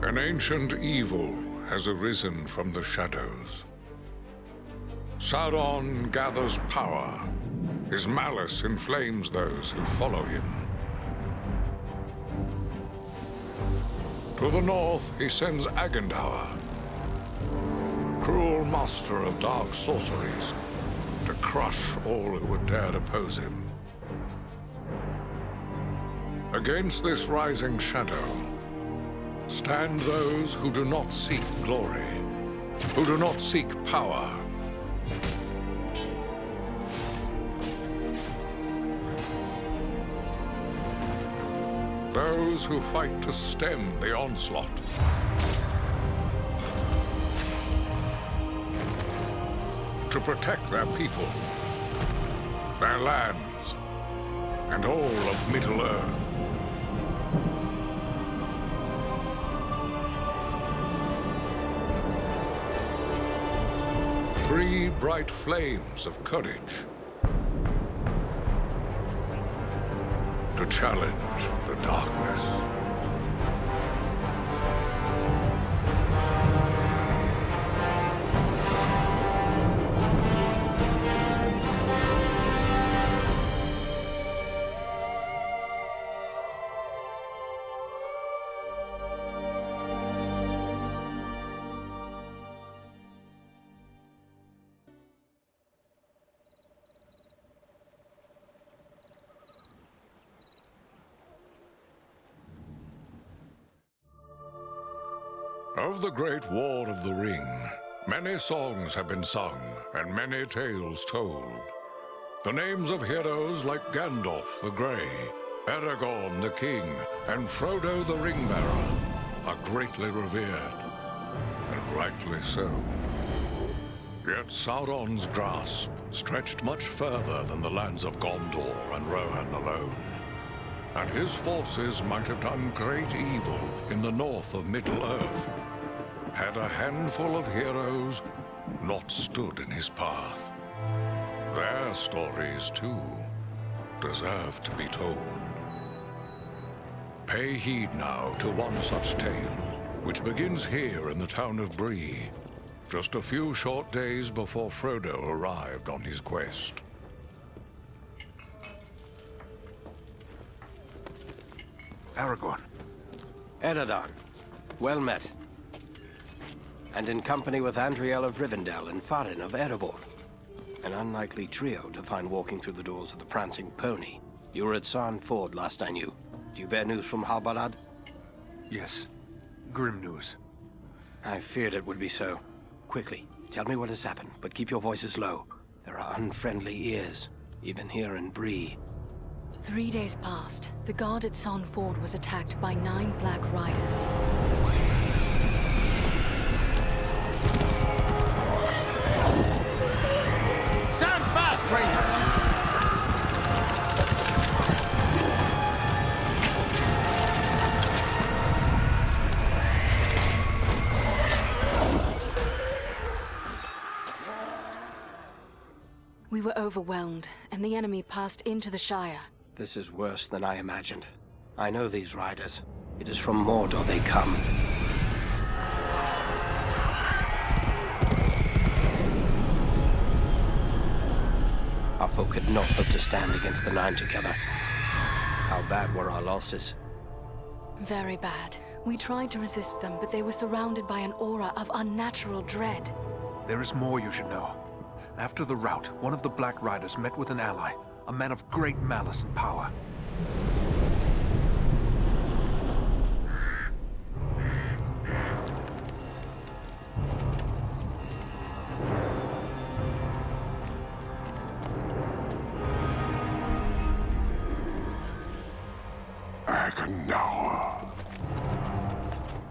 An ancient evil has arisen from the shadows. Sauron gathers power. His malice inflames those who follow him. To the north, he sends Agandaur, cruel master of dark sorceries, to crush all who would dare oppose him. Against this rising shadow stand those who do not seek glory, who do not seek power. Those who fight to stem the onslaught. To protect their people, their lands, and all of Middle-earth. Three bright flames of courage to challenge the darkness. Of the Great War of the Ring, many songs have been sung and many tales told. The names of heroes like Gandalf the Grey, Aragorn the King, and Frodo the Ring-Bearer are greatly revered, and rightly so. Yet Sauron's grasp stretched much further than the lands of Gondor and Rohan alone, and his forces might have done great evil in the north of Middle-earth, had a handful of heroes not stood in his path. Their stories, too, deserve to be told. Pay heed now to one such tale, which begins here in the town of Bree, just a few short days before Frodo arrived on his quest. Aragorn. Eredon, well met. And in company with Andriel of Rivendell and Farin of Erebor. An unlikely trio to find walking through the doors of the Prancing Pony. You were at Sarn Ford last I knew. Do you bear news from Halbarad? Yes. Grim news. I feared it would be so. Quickly, tell me what has happened, but keep your voices low. There are unfriendly ears, even here in Bree. 3 days passed. The guard at Sarn Ford was attacked by 9 Black Riders. Stand fast, Rangers! We were overwhelmed, and the enemy passed into the Shire. This is worse than I imagined. I know these riders. It is from Mordor they come. Our folk could not hope to stand against the 9 together. How bad were our losses? Very bad. We tried to resist them, but they were surrounded by an aura of unnatural dread. There is more you should know. After the rout, one of the Black Riders met with an ally, a man of great malice and power. Agandaur.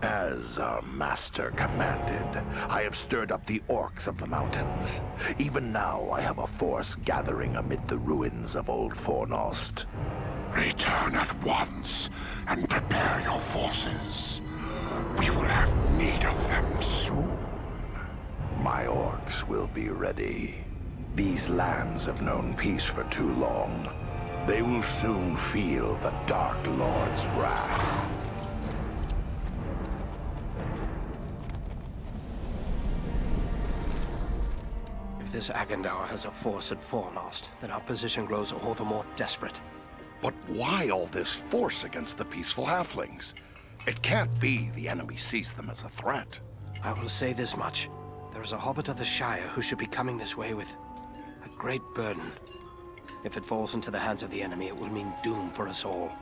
As our master commanded, I have stirred up the orcs of the mountains. Even now, I have a force gathering amid the ruins of old Fornost. Return at once and prepare your forces. We will have need of them soon. My orcs will be ready. These lands have known peace for too long. They will soon feel the Dark Lord's wrath. this Agendaur has a force at Fornost, then our position grows all the more desperate. But why all this force against the peaceful halflings? It can't be the enemy sees them as a threat. I will say this much. There is a hobbit of the Shire who should be coming this way with a great burden. If it falls into the hands of the enemy, it will mean doom for us all.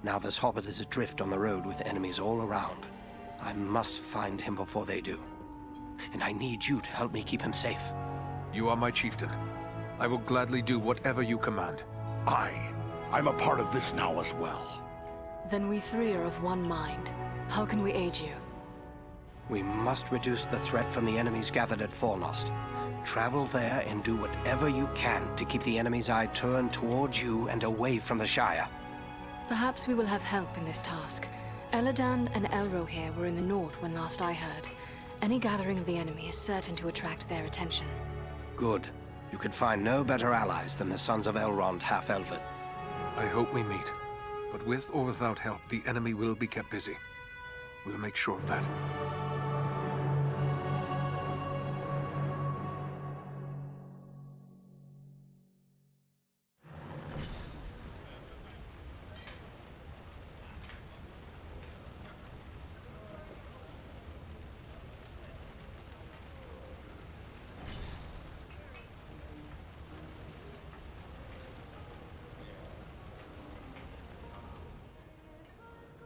Now this hobbit is adrift on the road with enemies all around. I must find him before they do. And I need you to help me keep him safe. You are my chieftain. I will gladly do whatever you command. I'm a part of this now as well. Then we three are of one mind. How can we aid you? We must reduce the threat from the enemies gathered at Fornost. Travel there and do whatever you can to keep the enemy's eye turned towards you and away from the Shire. Perhaps we will have help in this task. Eladan and Elro here were in the north when last I heard. Any gathering of the enemy is certain to attract their attention. Good. You could find no better allies than the sons of Elrond half-elven. I hope we meet. But with or without help, the enemy will be kept busy. We'll make sure of that.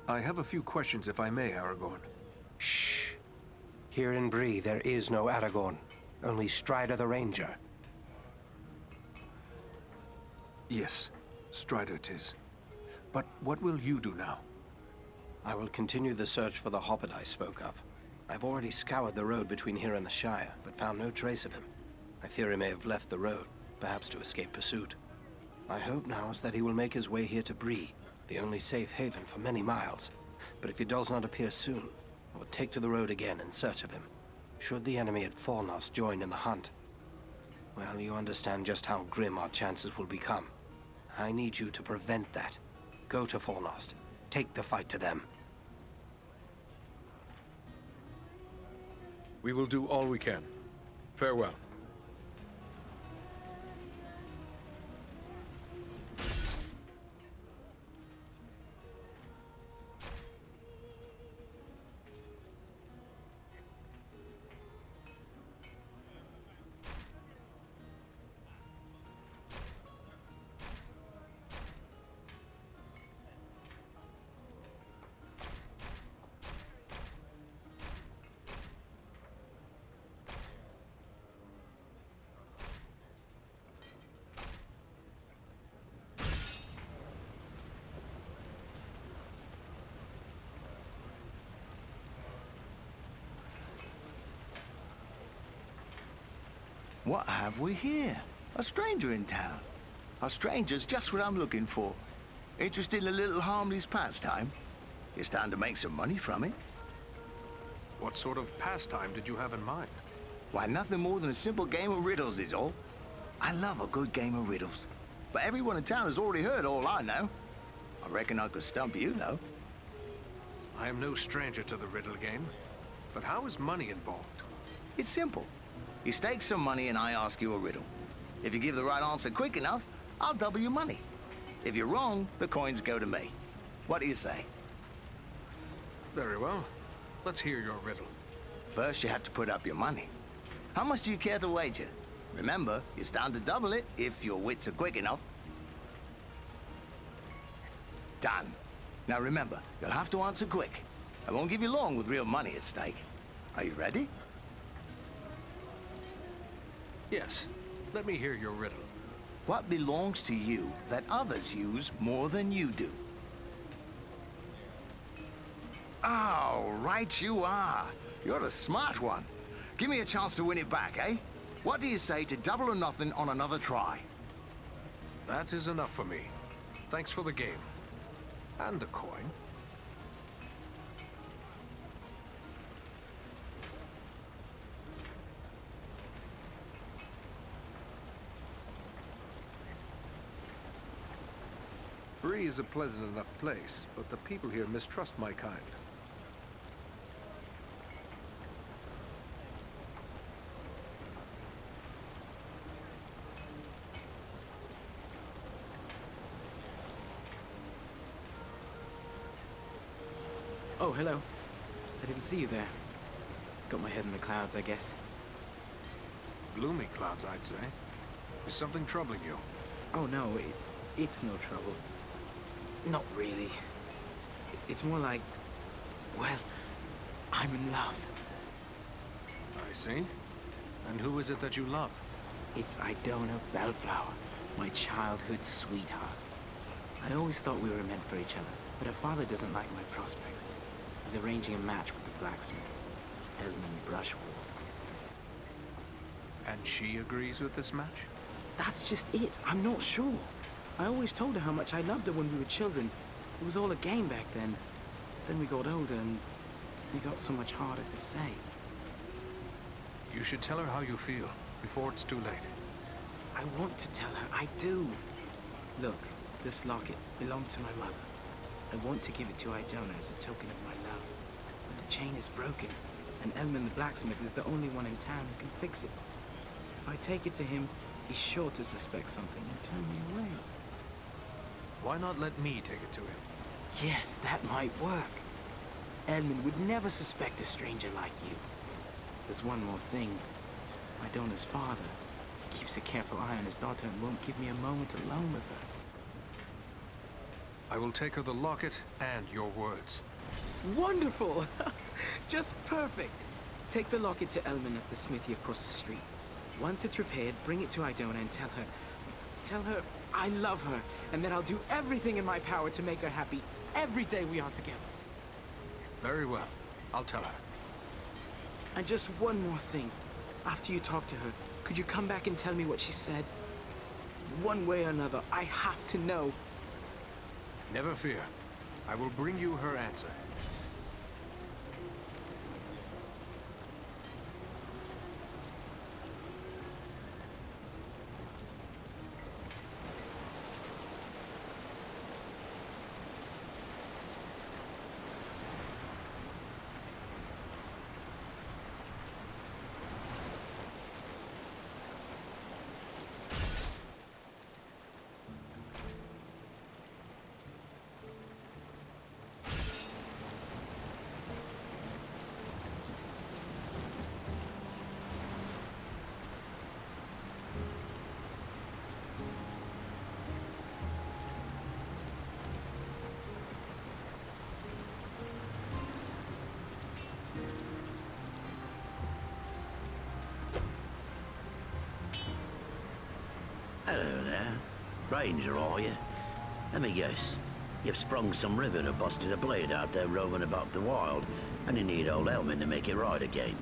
I have a few questions, if I may, Aragorn. Shh. Here in Bree, there is no Aragorn. Only Strider the Ranger. Yes, Strider 'tis. But what will you do now? I will continue the search for the hobbit I spoke of. I've already scoured the road between here and the Shire, but found no trace of him. I fear he may have left the road, perhaps to escape pursuit. My hope now is that he will make his way here to Bree, the only safe haven for many miles. But if he does not appear soon, I will take to the road again in search of him. Should the enemy at Fornost join in the hunt, well, you understand just how grim our chances will become. I need you to prevent that. Go to Fornost. Take the fight to them. We will do all we can. Farewell. What have we here? A stranger in town. A stranger's just what I'm looking for. Interested in a little harmless pastime? It's time to make some money from it. What sort of pastime did you have in mind? Why, nothing more than a simple game of riddles is all. I love a good game of riddles. But everyone in town has already heard all I know. I reckon I could stump you, though. I am no stranger to the riddle game. But how is money involved? It's simple. You stake some money and I ask you a riddle. If you give the right answer quick enough, I'll double your money. If you're wrong, the coins go to me. What do you say? Very well. Let's hear your riddle. First, you have to put up your money. How much do you care to wager? Remember, you stand to double it if your wits are quick enough. Done. Now remember, you'll have to answer quick. I won't give you long with real money at stake. Are you ready? Yes. Let me hear your riddle. What belongs to you that others use more than you do? Oh, right you are. You're a smart one. Give me a chance to win it back, eh? What do you say to double or nothing on another try? That is enough for me. Thanks for the game. And the coin. Bree is a pleasant enough place, but the people here mistrust my kind. Oh, hello. I didn't see you there. Got my head in the clouds, I guess. Gloomy clouds, I'd say. Is something troubling you? Oh, no, it's no trouble. Not really. It's more like, well, I'm in love. I see. And who is it that you love? It's Idona Bellflower, my childhood sweetheart. I always thought we were meant for each other, but her father doesn't like my prospects. He's arranging a match with the blacksmith, Edmund Brushwood. And she agrees with this match? That's just it. I'm not sure. I always told her how much I loved her when we were children. It was all a game back then. Then we got older and it got so much harder to say. You should tell her how you feel, before it's too late. I want to tell her. I do. Look, this locket belonged to my mother. I want to give it to Idona as a token of my love. But the chain is broken, and Edmund the blacksmith is the only one in town who can fix it. If I take it to him, he's sure to suspect something and turn me away. Why not let me take it to him? Yes, that might work. Edmund would never suspect a stranger like you. There's one more thing. Idona's father keeps a careful eye on his daughter and won't give me a moment alone with her. I will take her the locket and your words. Wonderful! Just perfect. Take the locket to Elman at the smithy across the street. Once it's repaired, bring it to Idona and tell her I love her, and that I'll do everything in my power to make her happy every day we are together. Very well. I'll tell her. And just one more thing. After you talk to her, could you come back and tell me what she said? One way or another, I have to know. Never fear. I will bring you her answer. Hello there. Ranger, are you? Let me guess. You've sprung some ribbon or busted a blade out there roving about the wild, and you need old Elman to make it right again.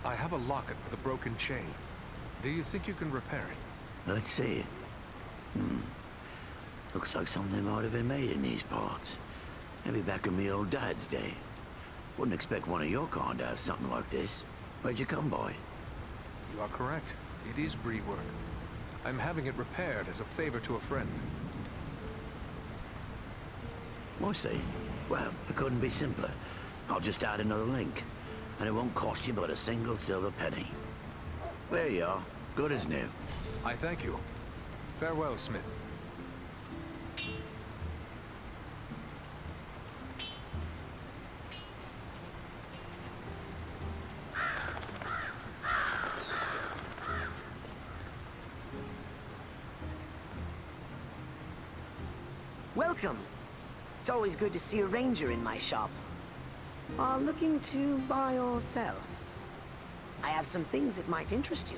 I have a locket with a broken chain. Do you think you can repair it? Let's see. Looks like something might have been made in these parts. Maybe back in me old dad's day. Wouldn't expect one of your kind to have something like this. Where'd you come by? You are correct. It is Bree work. I'm having it repaired as a favor to a friend. I see. Well, it couldn't be simpler. I'll just add another link. And it won't cost you but a single silver penny. There you are. Good as new. I thank you. Farewell, Smith. Welcome. It's always good to see a ranger in my shop. Looking to buy or sell? I have some things that might interest you.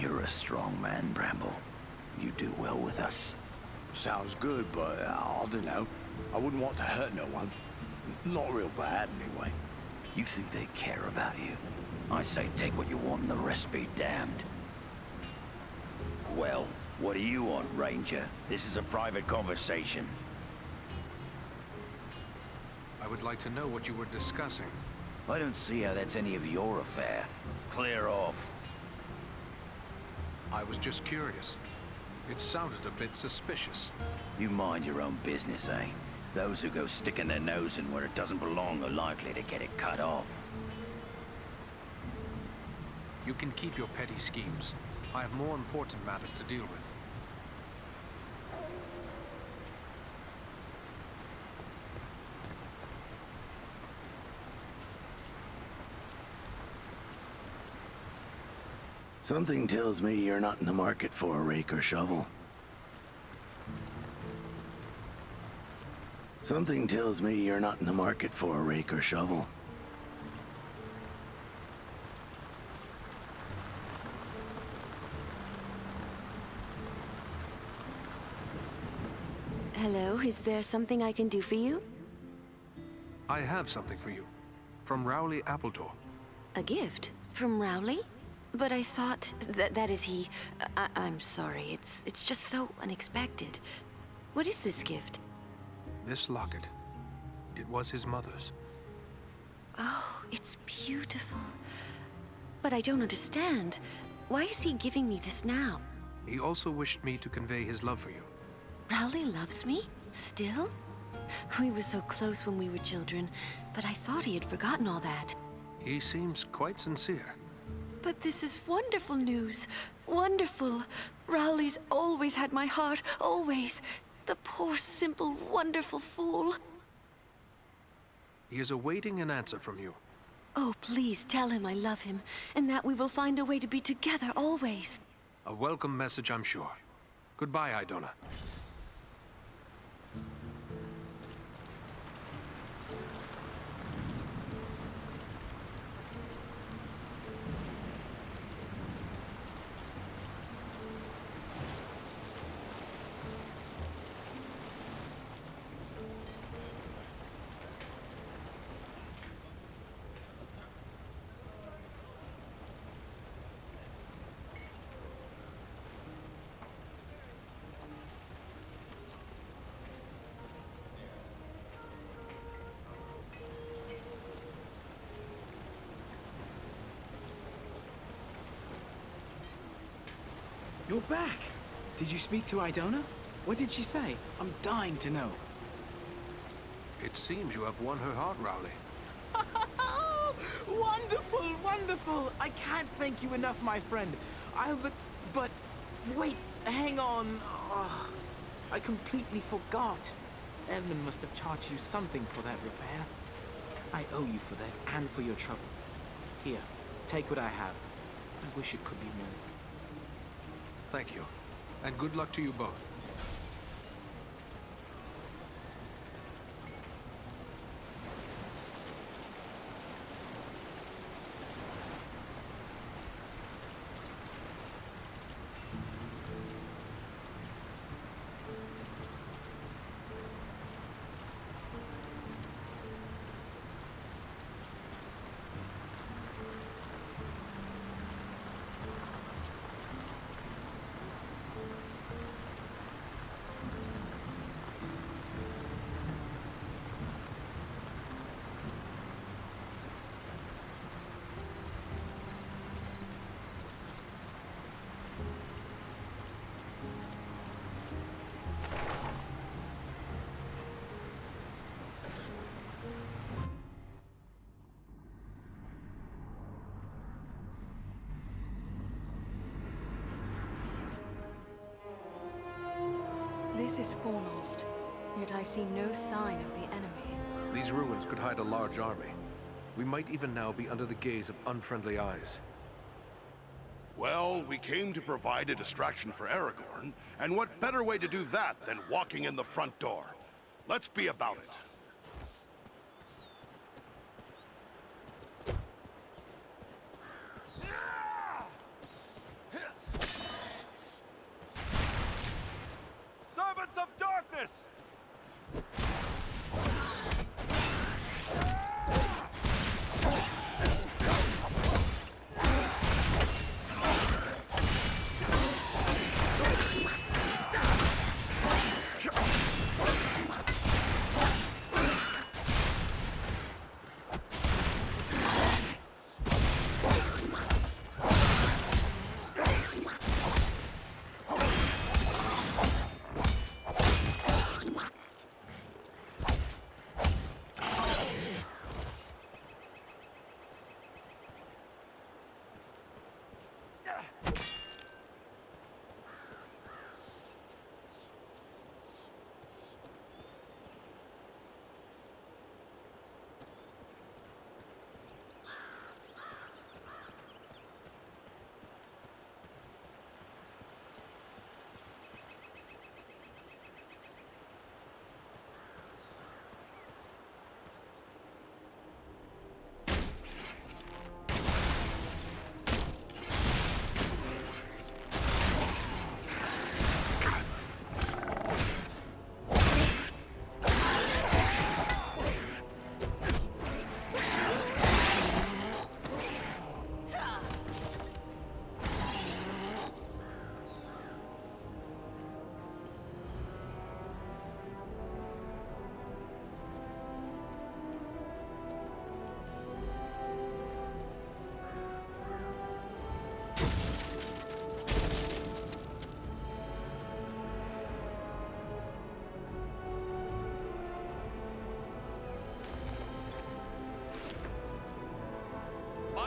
You're a strong man, Bramble. You do well with us. Sounds good, but I don't know. I wouldn't want to hurt no one. Not real bad, anyway. You think they care about you? I say take what you want and the rest be damned. Well, what do you want, Ranger? This is a private conversation. I would like to know what you were discussing. I don't see how that's any of your affair. Clear off. I was just curious. It sounded a bit suspicious. You mind your own business, eh? Those who go sticking their nose in where it doesn't belong are likely to get it cut off. You can keep your petty schemes. I have more important matters to deal with. Something tells me you're not in the market for a rake or shovel. Something tells me you're not in the market for a rake or shovel. Hello, is there something I can do for you? I have something for you. From Rowley Appledore. A gift? From Rowley? But I thought that is he. I'm sorry, it's just so unexpected. What is this gift? This locket. It was his mother's. Oh, it's beautiful. But I don't understand. Why is he giving me this now? He also wished me to convey his love for you. Rowley loves me? Still? We were so close when we were children, but I thought he had forgotten all that. He seems quite sincere. But this is wonderful news. Wonderful. Rowley's always had my heart, always. The poor, simple, wonderful fool. He is awaiting an answer from you. Oh, please tell him I love him, and that we will find a way to be together always. A welcome message, I'm sure. Goodbye, Idona. You're back! Did you speak to Idona? What did she say? I'm dying to know. It seems you have won her heart, Rowley. Wonderful, wonderful! I can't thank you enough, my friend. But, wait, hang on. Oh, I completely forgot. Evelyn must have charged you something for that repair. I owe you for that and for your trouble. Here, take what I have. I wish it could be more. Thank you. And good luck to you both. This is Fornost, yet I see no sign of the enemy. These ruins could hide a large army. We might even now be under the gaze of unfriendly eyes. Well, we came to provide a distraction for Aragorn, and what better way to do that than walking in the front door? Let's be about it.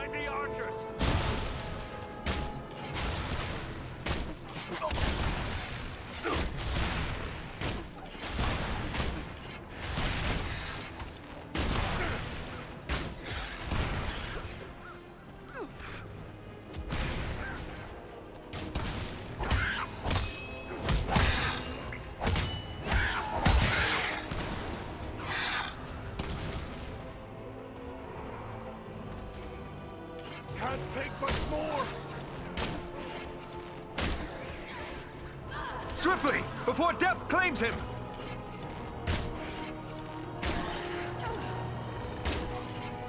Find the archers! Can't take much more! Swiftly, before death claims him!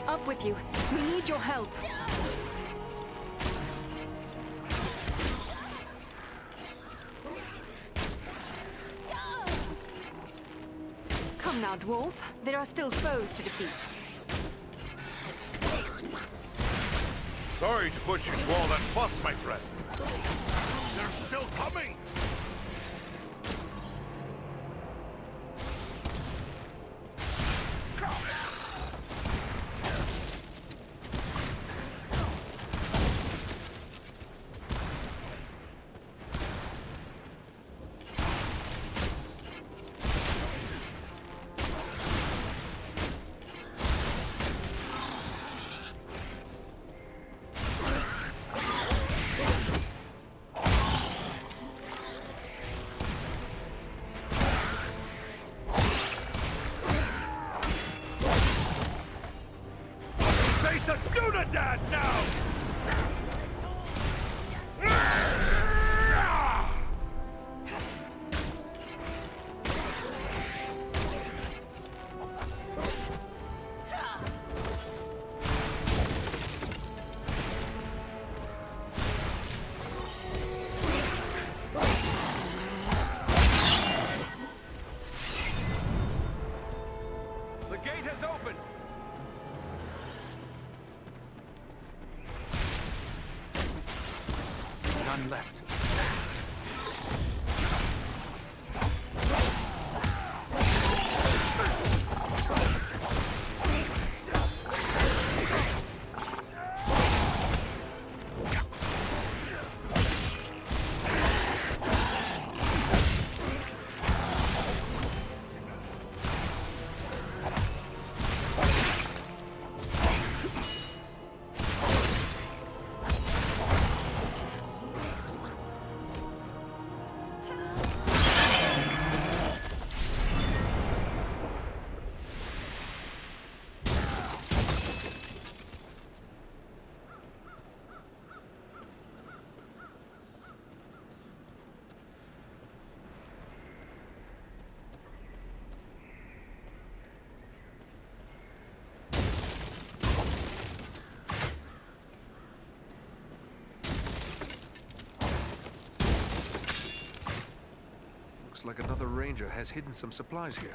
Up with you. We need your help. Come now, dwarf. There are still foes to defeat. Sorry to put you to all that fuss, my friend. They're still coming! Face a Dunadan now! The gate has opened! None left. Looks like another ranger has hidden some supplies here.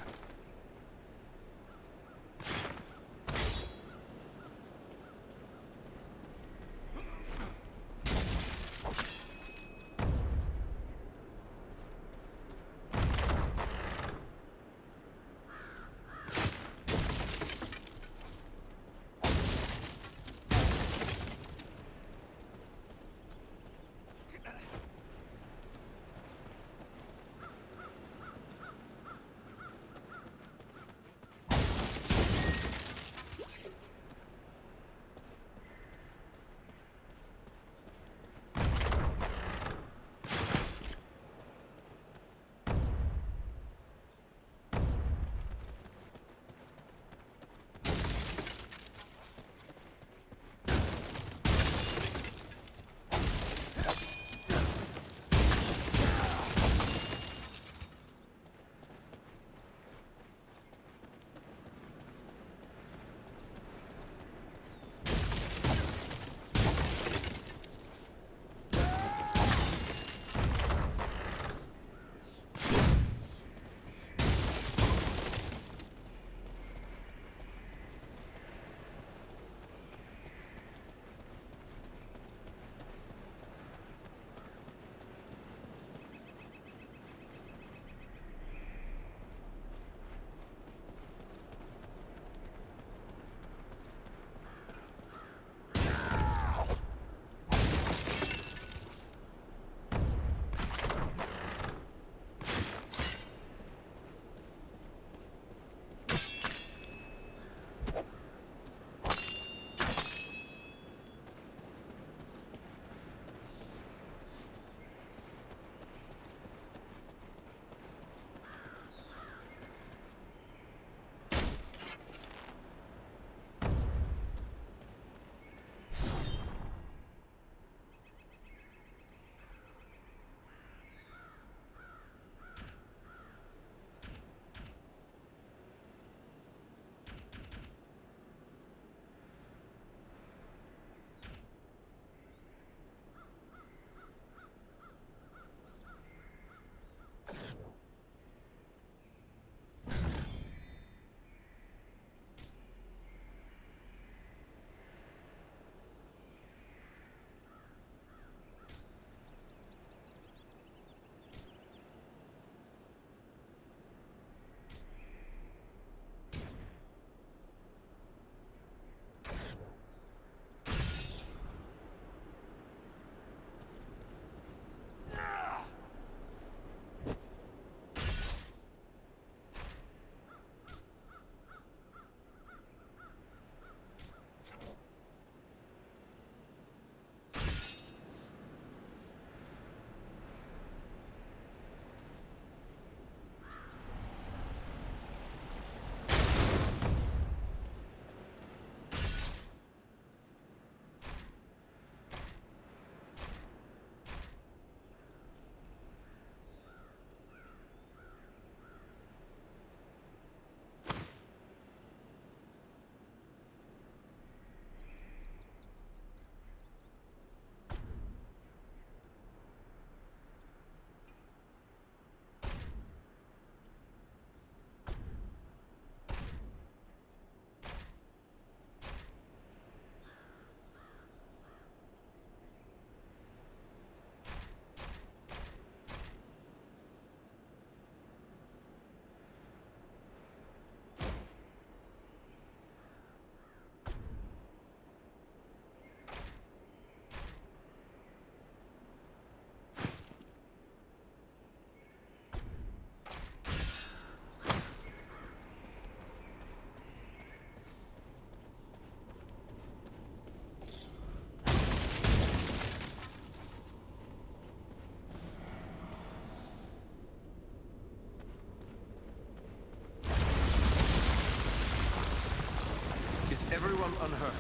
gone unhurt.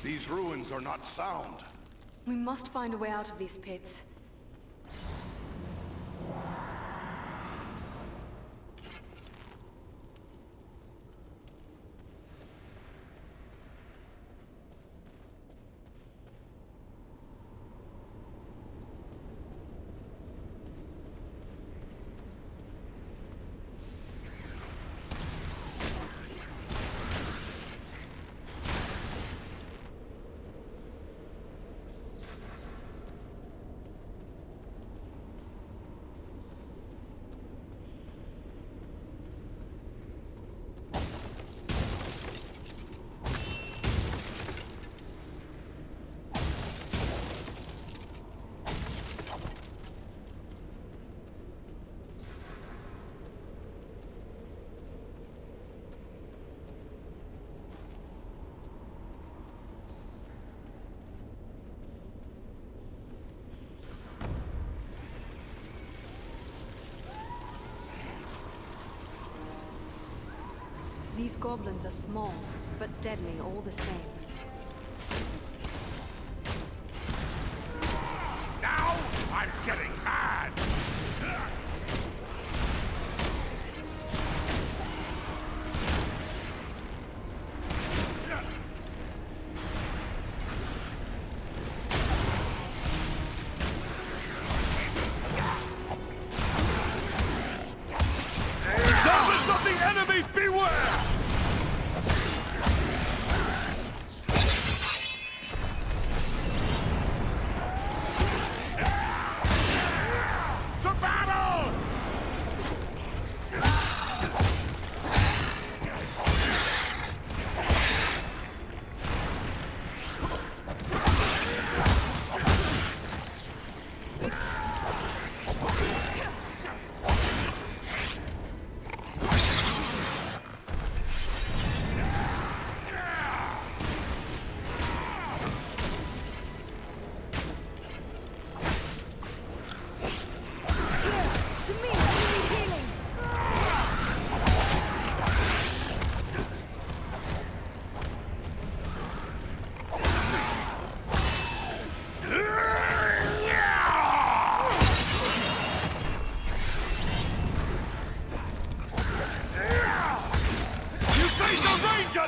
These ruins are not sound. We must find a way out of these pits. These goblins are small, but deadly all the same. Now I'm getting mad! Servants of the enemy, beware! To battle!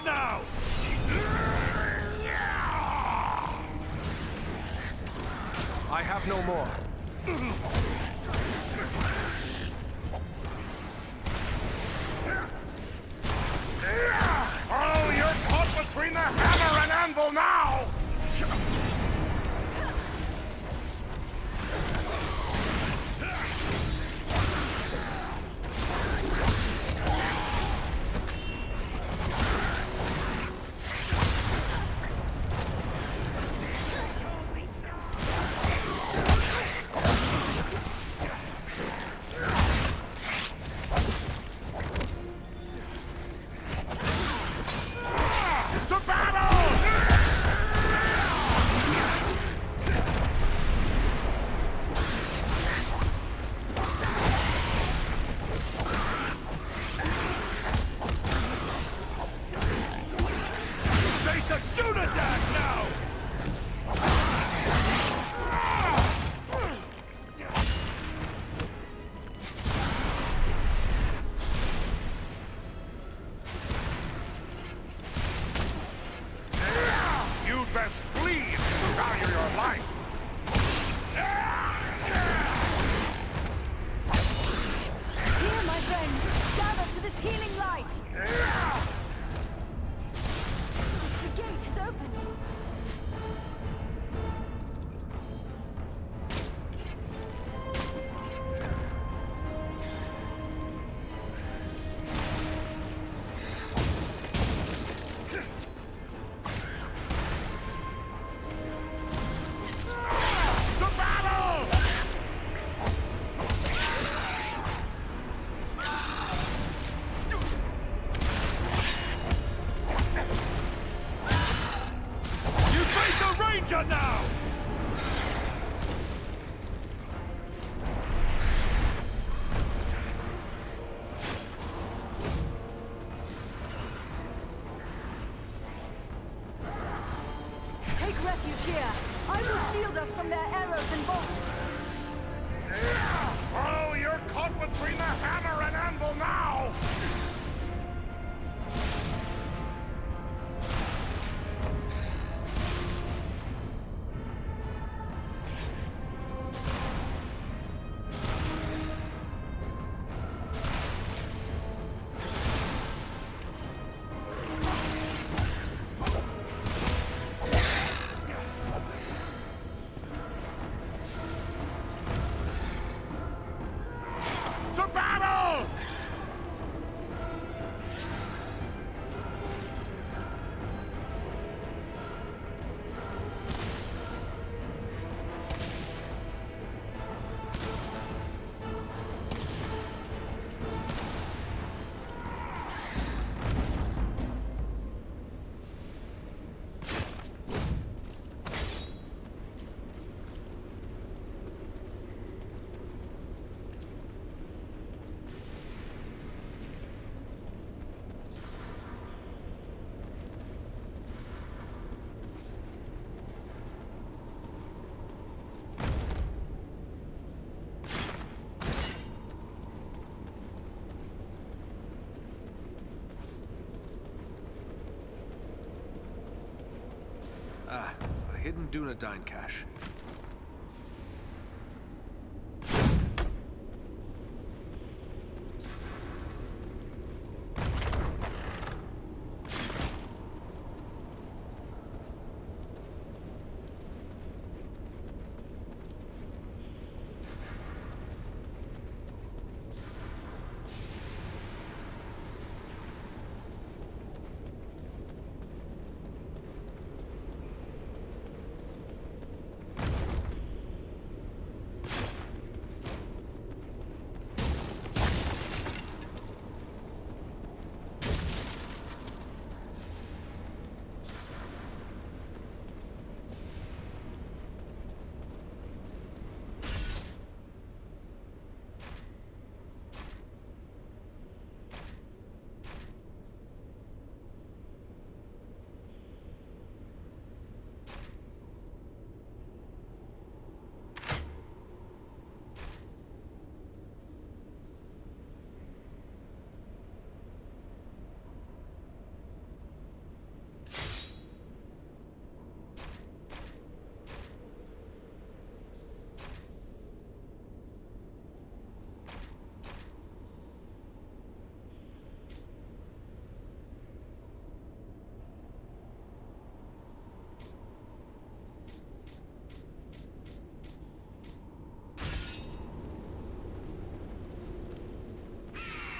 Now! I have no more. Oh, you're caught between the hammer and anvil now! To battle! Face a Dunadag now! You'd best flee if you value your life. Here, my friends! Gather to this healing light! The gate has opened! To battle! You face a ranger now! take refuge here. I will shield us from their arrows and bolts. Oh, you're caught between the hammer and anvil now! To battle! Ah, a hidden Dunedain cache.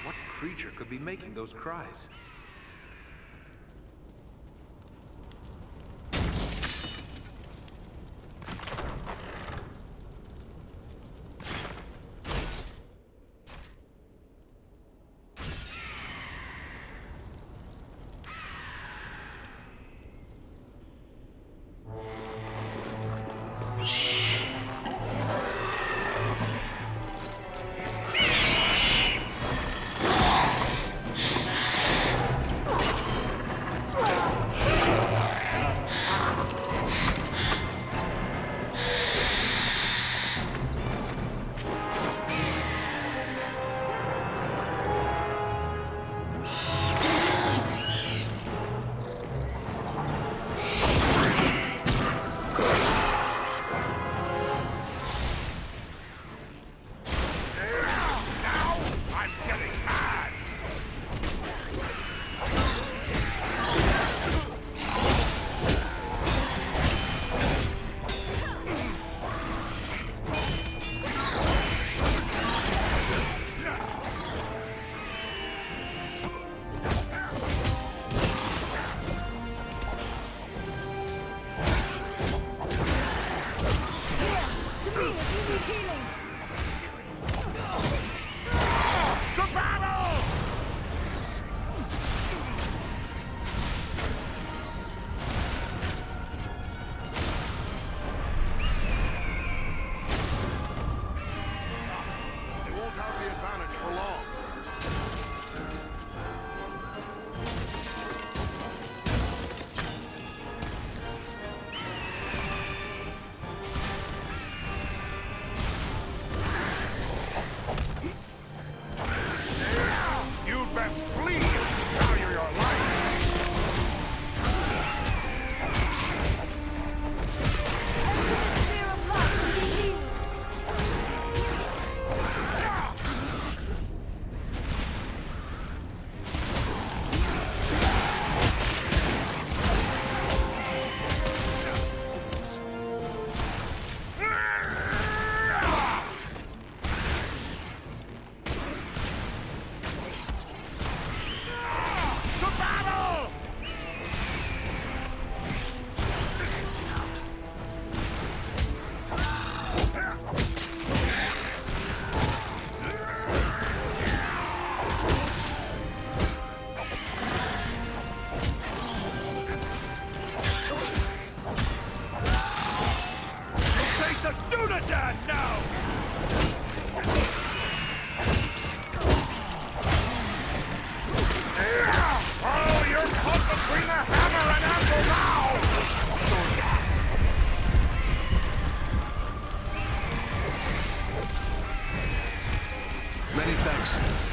What creature could be making those cries?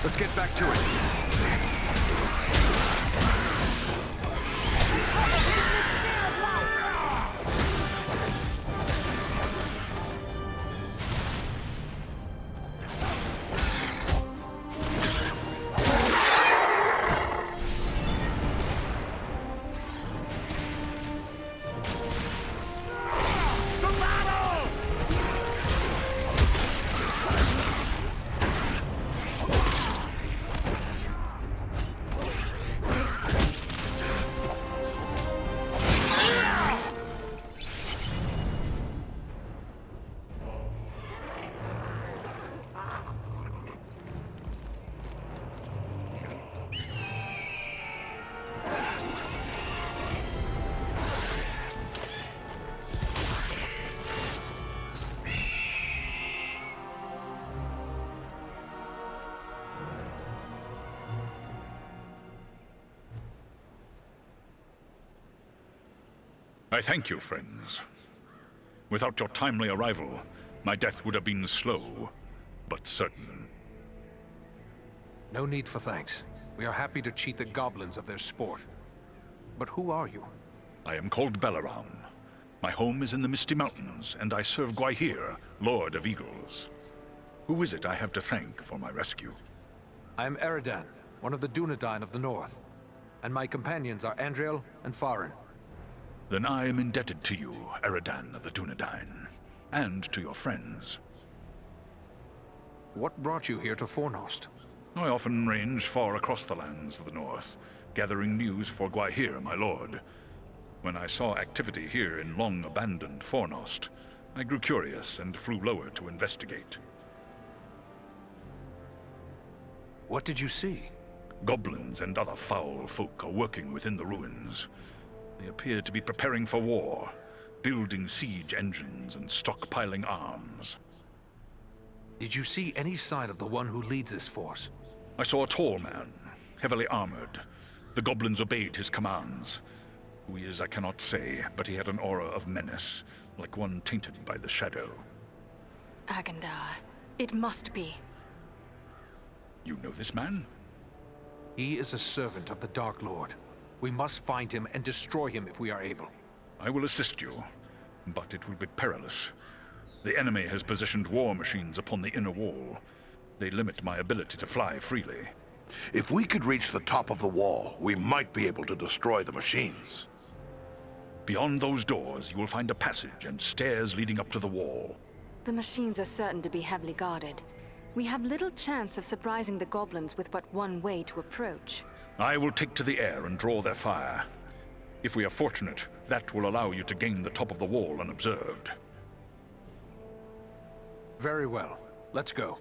Let's get back to it. I thank you, friends. Without your timely arrival, my death would have been slow, but certain. No need for thanks. We are happy to cheat the goblins of their sport. But who are you? I am called Belaram. My home is in the Misty Mountains, and I serve Gwaihir, Lord of Eagles. Who is it I have to thank for my rescue? I am Eridan, one of the Dunedain of the North. And my companions are Andriel and Farin. Then I am indebted to you, Eridan of the Dunedain, and to your friends. What brought you here to Fornost? I often range far across the lands of the North, gathering news for Gwaihir, my lord. When I saw activity here in long-abandoned Fornost, I grew curious and flew lower to investigate. What did you see? Goblins and other foul folk are working within the ruins. They appear to be preparing for war, building siege engines and stockpiling arms. Did you see any sign of the one who leads this force? I saw a tall man, heavily armored. The goblins obeyed his commands. Who he is, I cannot say, but he had an aura of menace, like one tainted by the shadow. Agandar. It must be. You know this man? He is a servant of the Dark Lord. We must find him and destroy him if we are able. I will assist you, but it will be perilous. The enemy has positioned war machines upon the inner wall. They limit my ability to fly freely. If we could reach the top of the wall, we might be able to destroy the machines. Beyond those doors, you will find a passage and stairs leading up to the wall. The machines are certain to be heavily guarded. We have little chance of surprising the goblins with but one way to approach. I will take to the air and draw their fire. If we are fortunate, that will allow you to gain the top of the wall unobserved. Very well. Let's go.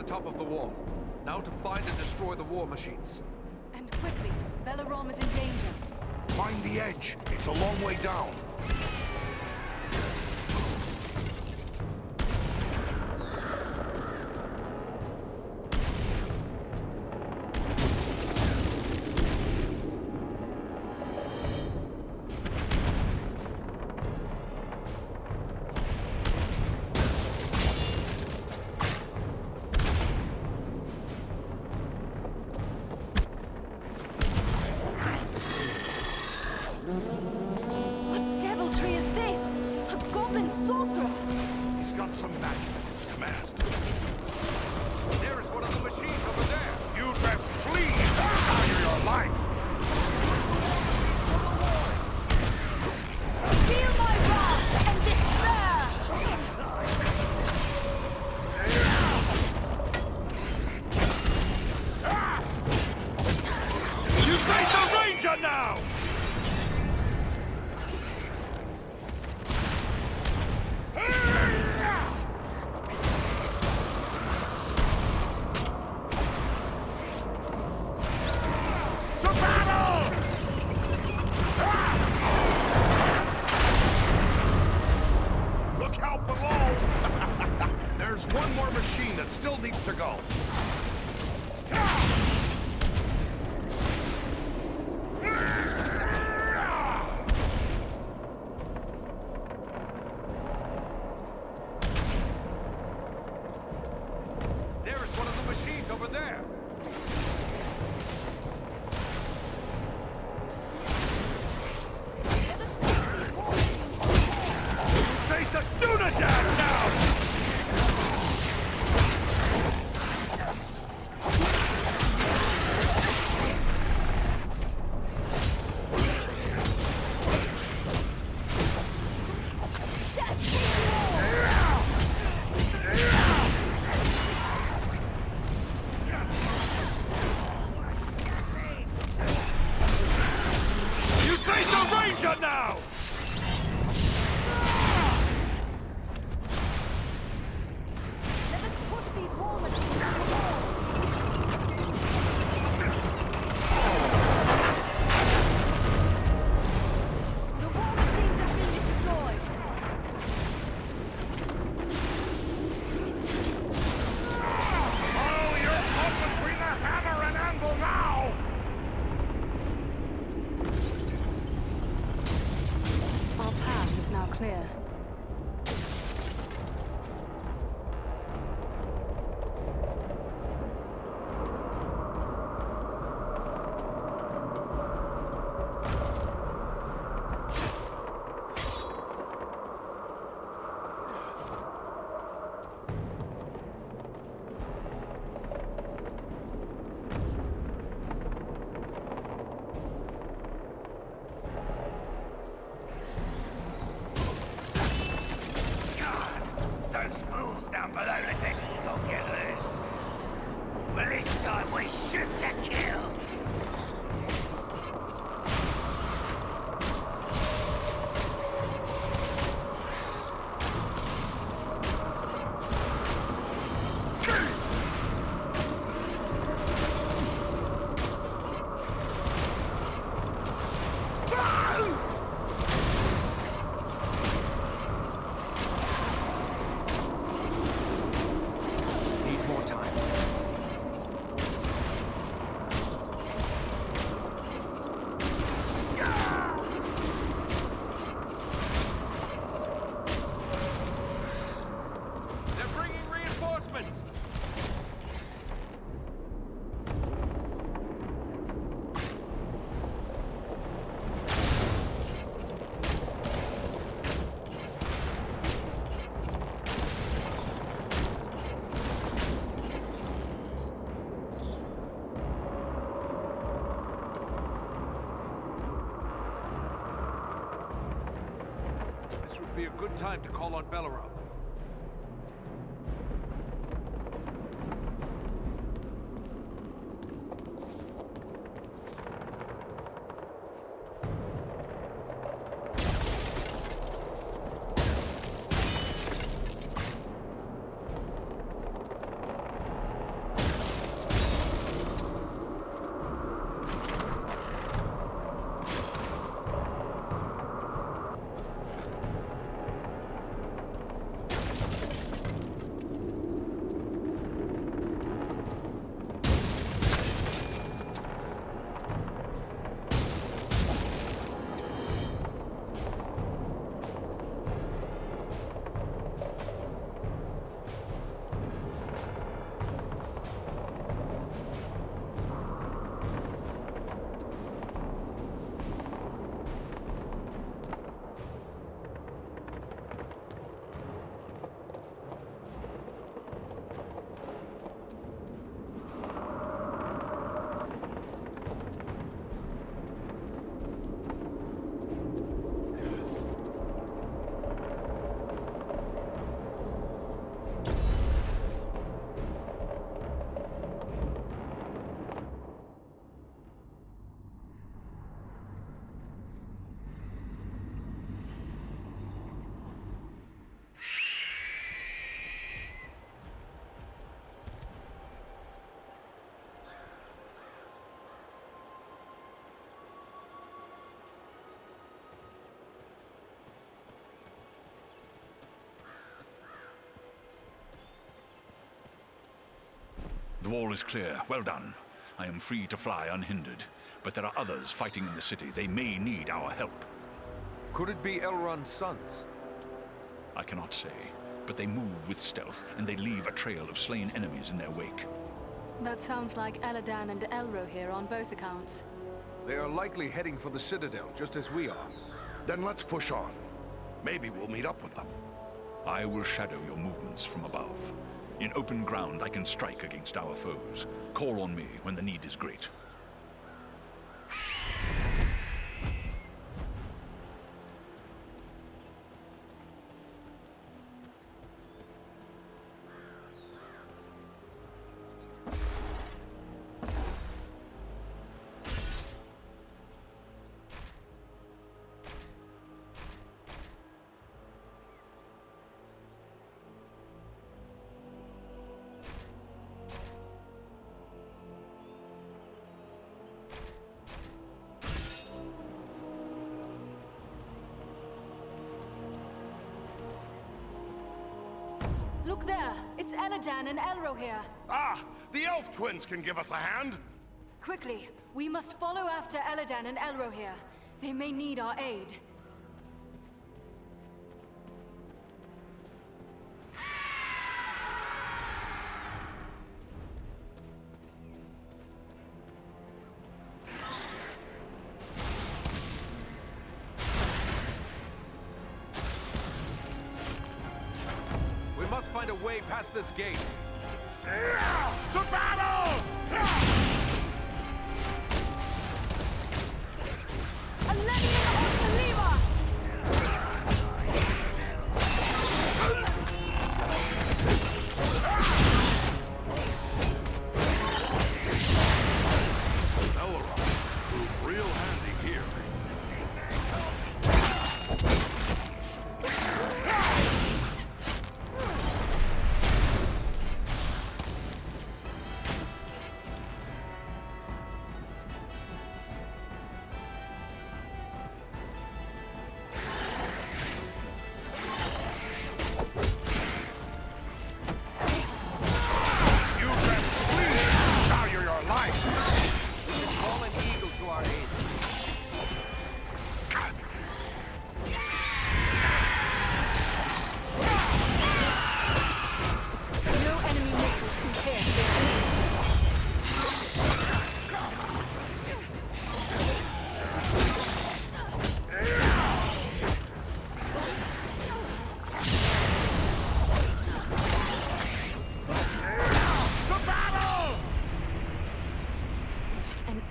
top of the wall. Now to find and destroy the war machines. And quickly, Belarom is in danger. Find the edge. It's a long way down. What deviltry is this? A goblin sorcerer! He's got some magic at his command. There is one of the machines over there! You best flee! Value your life! Feel my wrath and despair! You face a ranger now! To battle! Look out below! There's one more machine that still needs to go. There is one of the machines over there! Face a Dunadag now! You face a ranger now! Let us push these war machines to the wall! The war machines have been destroyed! Oh, you're caught between the hammer and anvil now! Our path is now clear. Those fools down below let their ego get loose. Well, this time we shoot to kill. Need more time. They're bringing reinforcements! This would be a good time to call on Belarom. The wall is clear. Well done. I am free to fly unhindered. But there are others fighting in the city. They may need our help. Could it be Elrond's sons? I cannot say, but they move with stealth, and they leave a trail of slain enemies in their wake. That sounds like Eladan and Elro here on both accounts. They are likely heading for the Citadel, just as we are. Then let's push on. Maybe we'll meet up with them. I will shadow your movements from above. In open ground, I can strike against our foes. Call on me when the need is great. Look there! It's Eladan and Elro here! Ah! The elf twins can give us a hand! Quickly! We must follow after Eladan and Elro here. They may need our aid. We must find a way past this gate. To battle! Elrond proved real handy here.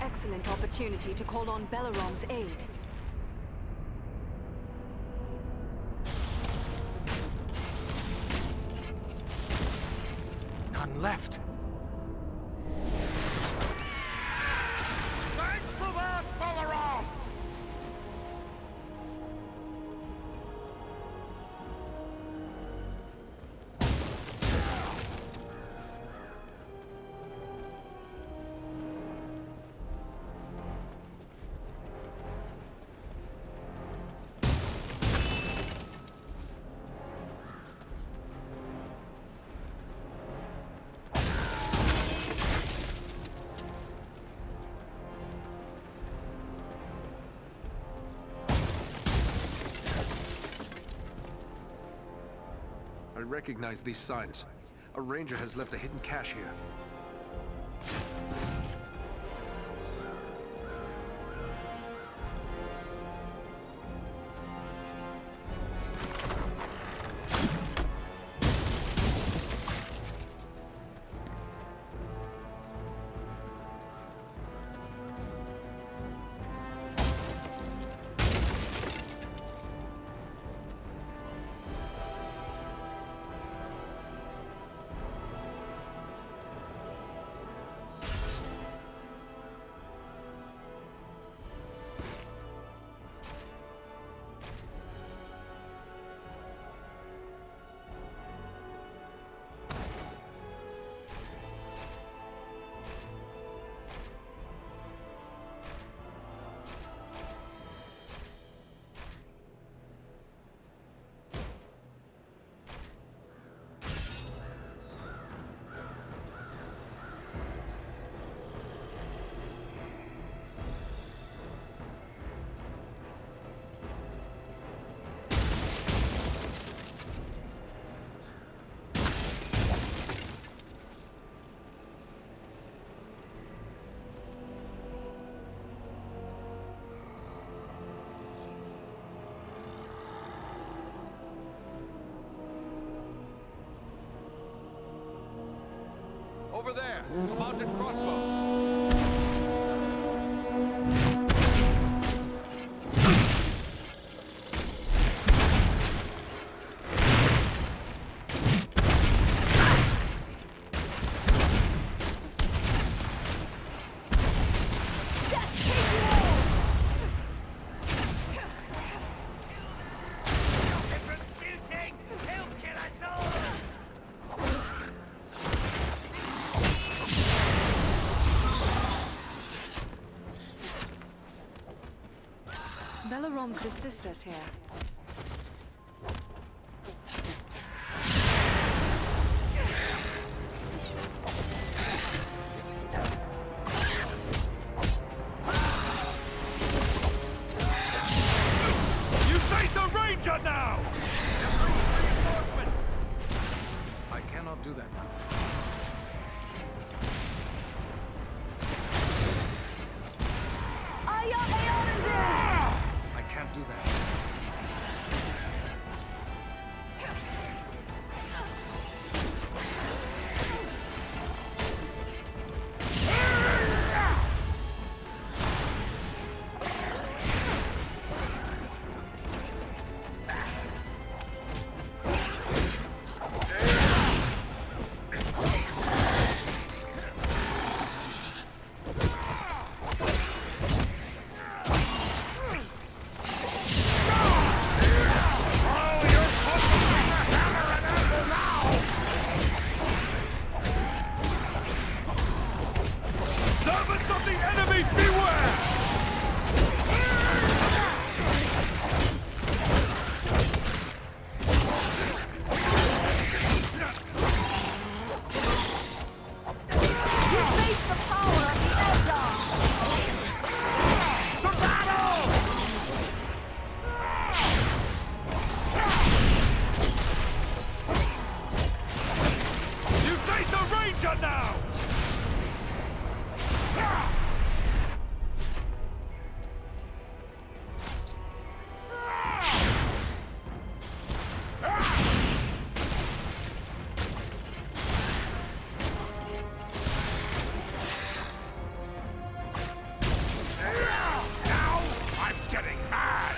Excellent opportunity to call on Bellerong's aid. None left. Thanks for that, Bellerong! I recognize these signs. A ranger has left a hidden cache here. there! A mounted crossbow! Belarom could assist us here. You face a ranger now! Reinforcements! I cannot do that now. I can't do that. Servants of the enemy, beware! You face the power of the Eldar! To battle! You face a ranger now! Now I'm getting mad!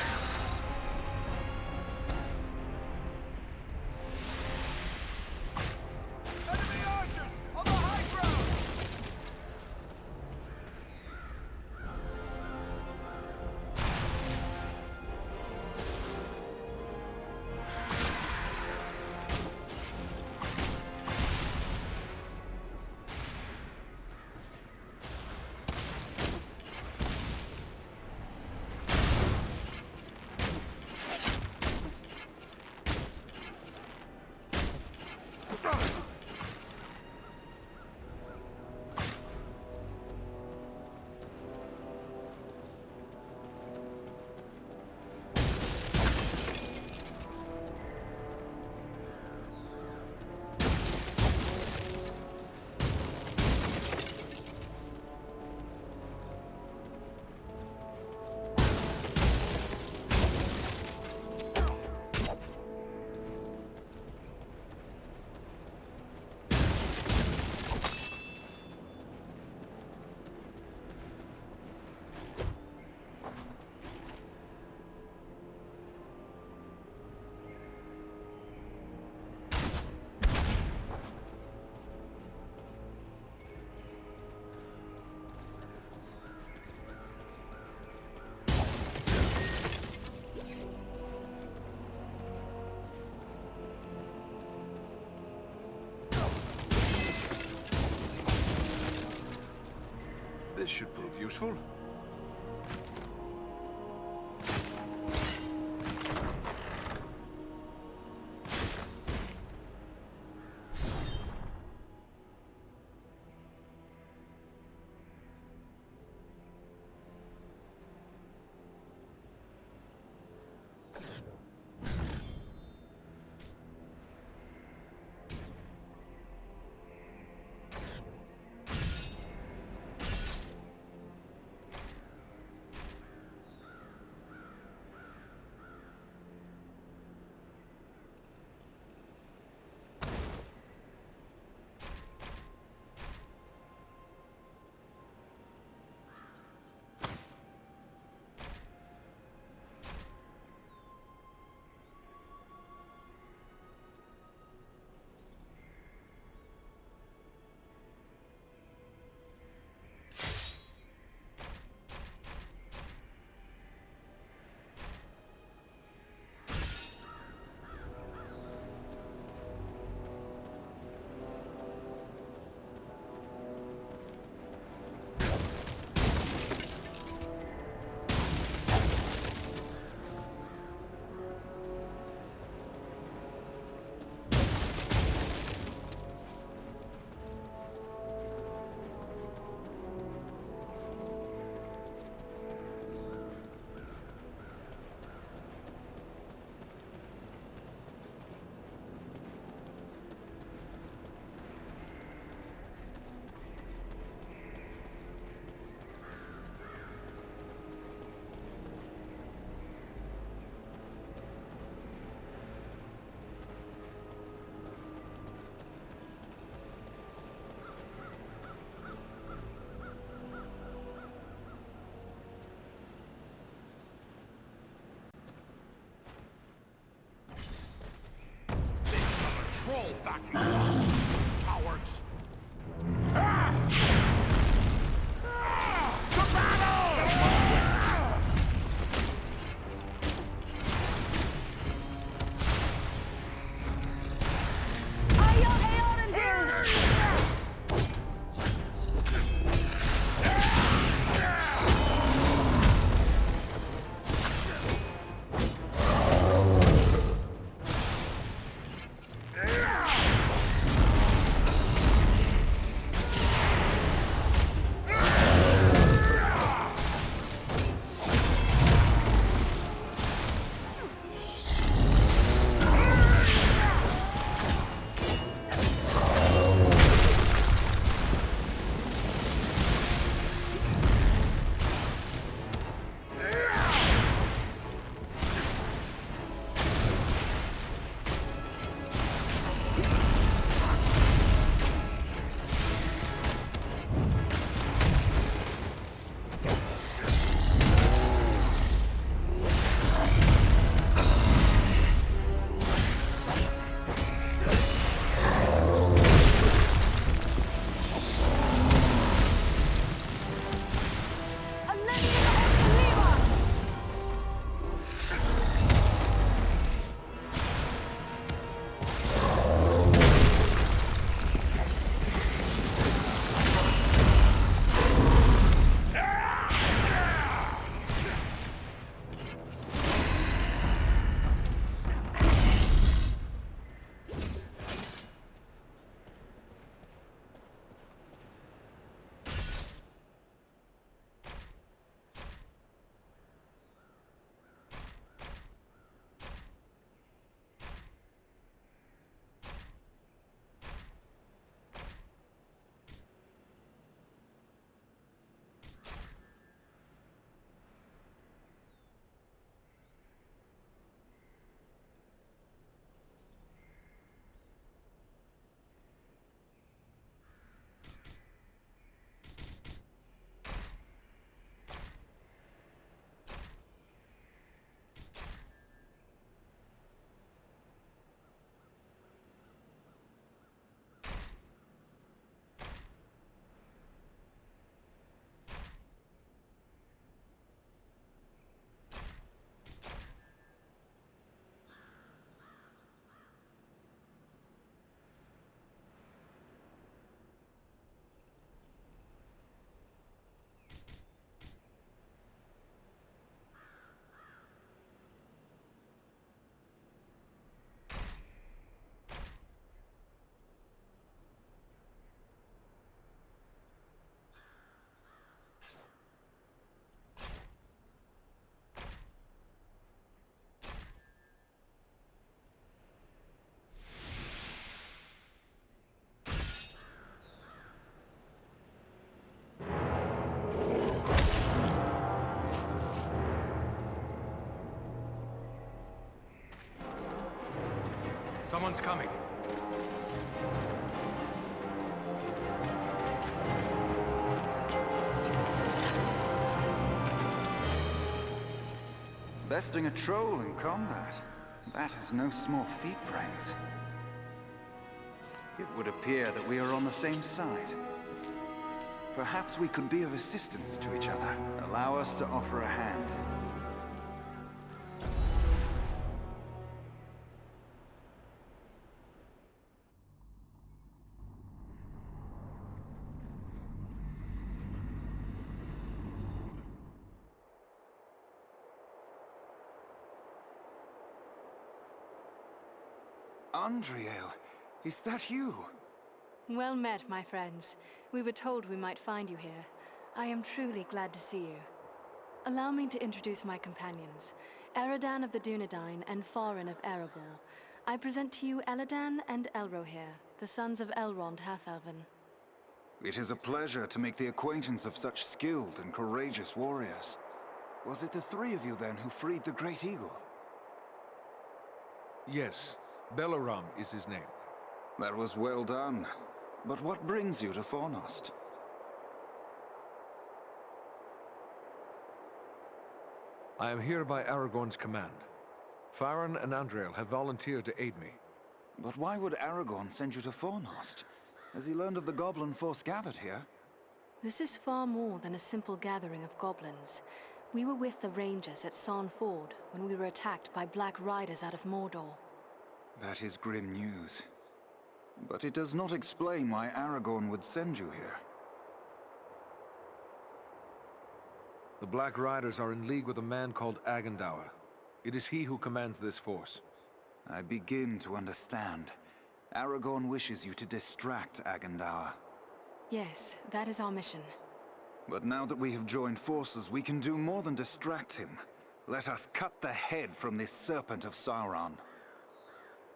Enemy archers on the high ground! This should prove useful. Fall back, you cowards! To battle! Someone's coming. Besting a troll in combat. That is no small feat, friends. It would appear that we are on the same side. Perhaps we could be of assistance to each other. Allow us to offer a hand. Andriel, is that you? Well met, my friends. We were told we might find you here. I am truly glad to see you. Allow me to introduce my companions, Eridan of the Dunedain and Farin of Erebor. I present to you Eladan and Elrohir, the sons of Elrond Half-Elven. It is a pleasure to make the acquaintance of such skilled and courageous warriors. Was it the three of you then who freed the Great Eagle? Yes, Belaram is his name. That was well done. But what brings you to Fornost? I am here by Aragorn's command. Farin and Andriel have volunteered to aid me. But why would Aragorn send you to Fornost? Has he learned of the goblin force gathered here? This is far more than a simple gathering of goblins. We were with the Rangers at Sarn Ford when we were attacked by Black Riders out of Mordor. That is grim news. But it does not explain why Aragorn would send you here. The Black Riders are in league with a man called Agendaur. It is he who commands this force. I begin to understand. Aragorn wishes you to distract Agendaur. Yes, that is our mission. But now that we have joined forces, we can do more than distract him. Let us cut the head from this serpent of Sauron.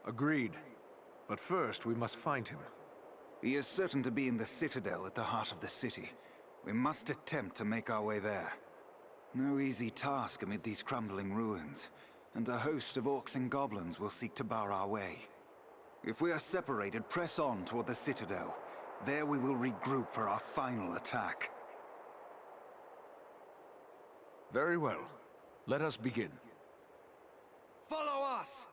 Agreed. But first, we must find him. He is certain to be in the Citadel at the heart of the city. We must attempt to make our way there. No easy task amid these crumbling ruins, and a host of orcs and goblins will seek to bar our way. If we are separated, press on toward the Citadel. There we will regroup for our final attack. Very well. Let us begin. Follow us!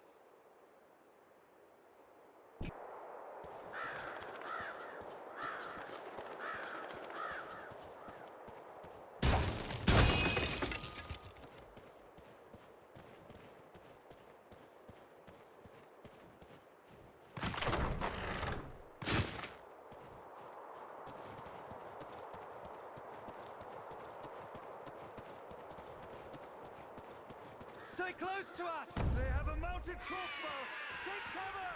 Stay close to us! They have a mounted crossbow! Take cover!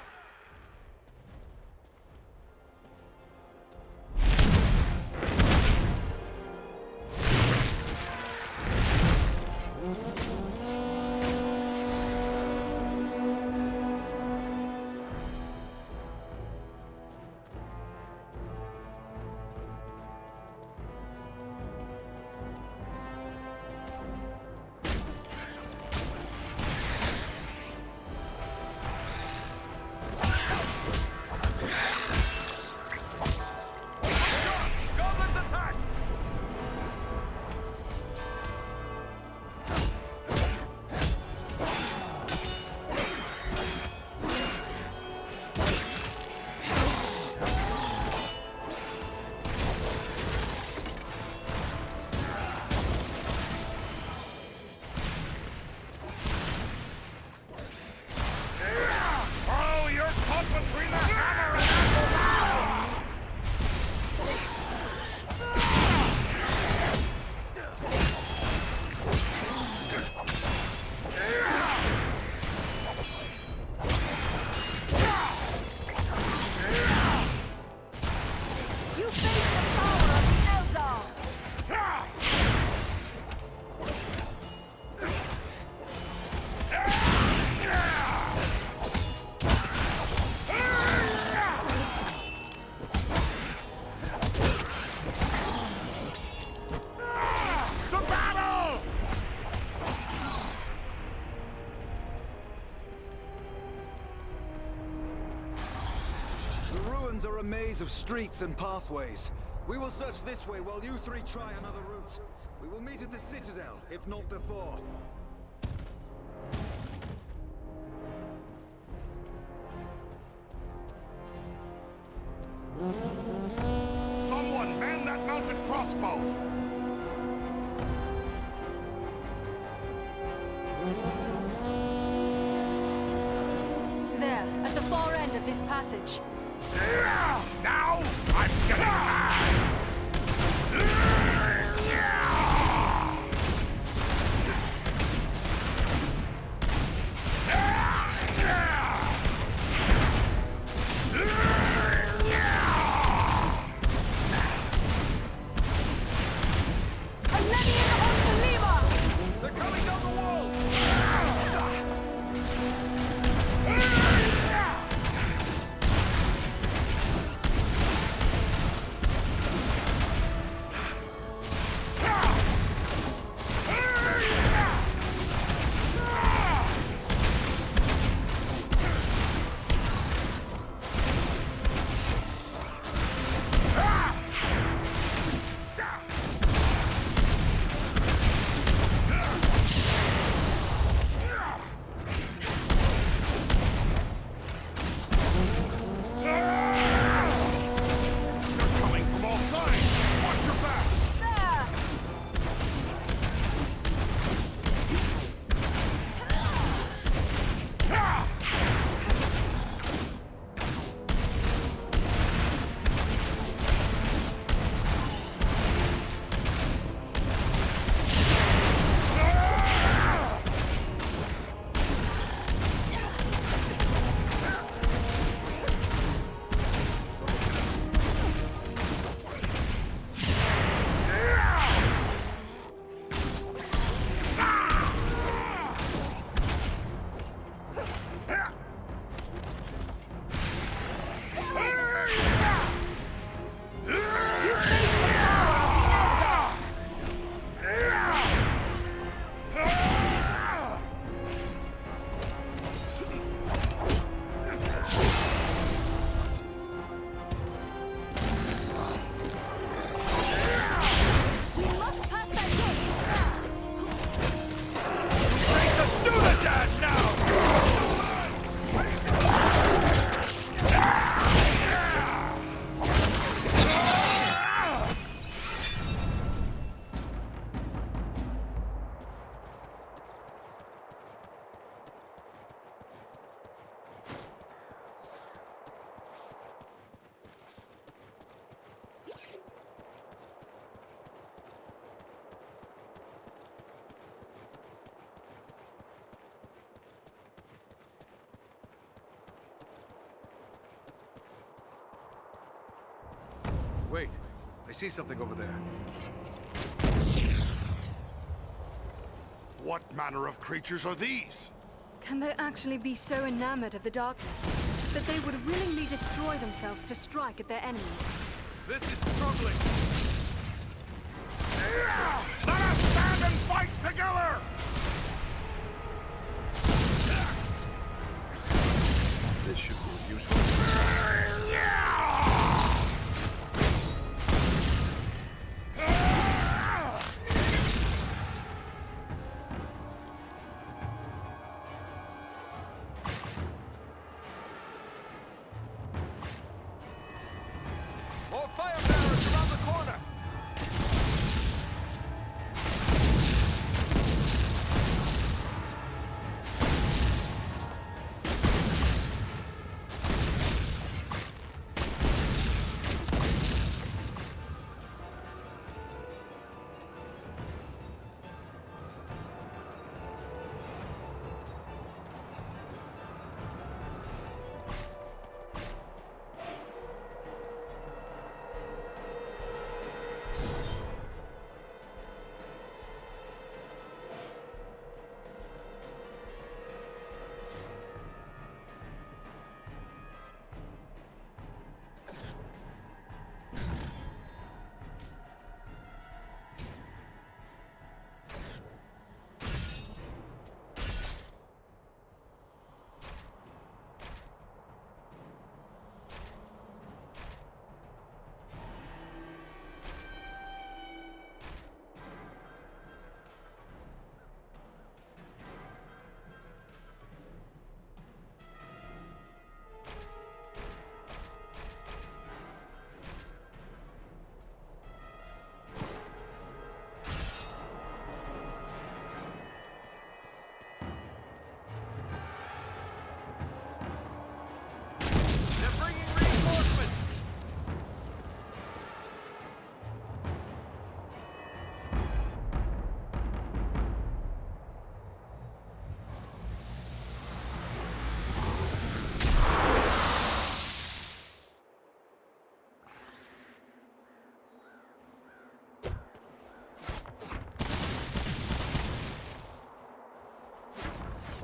Are a maze of streets and pathways. We will search this way while you three try another route. We will meet at the Citadel, if not before. Someone man that mounted crossbow! There, at the far end of this passage. Now, I'm getting mad! They're coming down the wall! Wait. I see something over there. What manner of creatures are these? Can they actually be so enamored of the darkness that they would willingly destroy themselves to strike at their enemies? This is troubling! Let us stand and fight together! This should be useful. More fire barrels around the corner!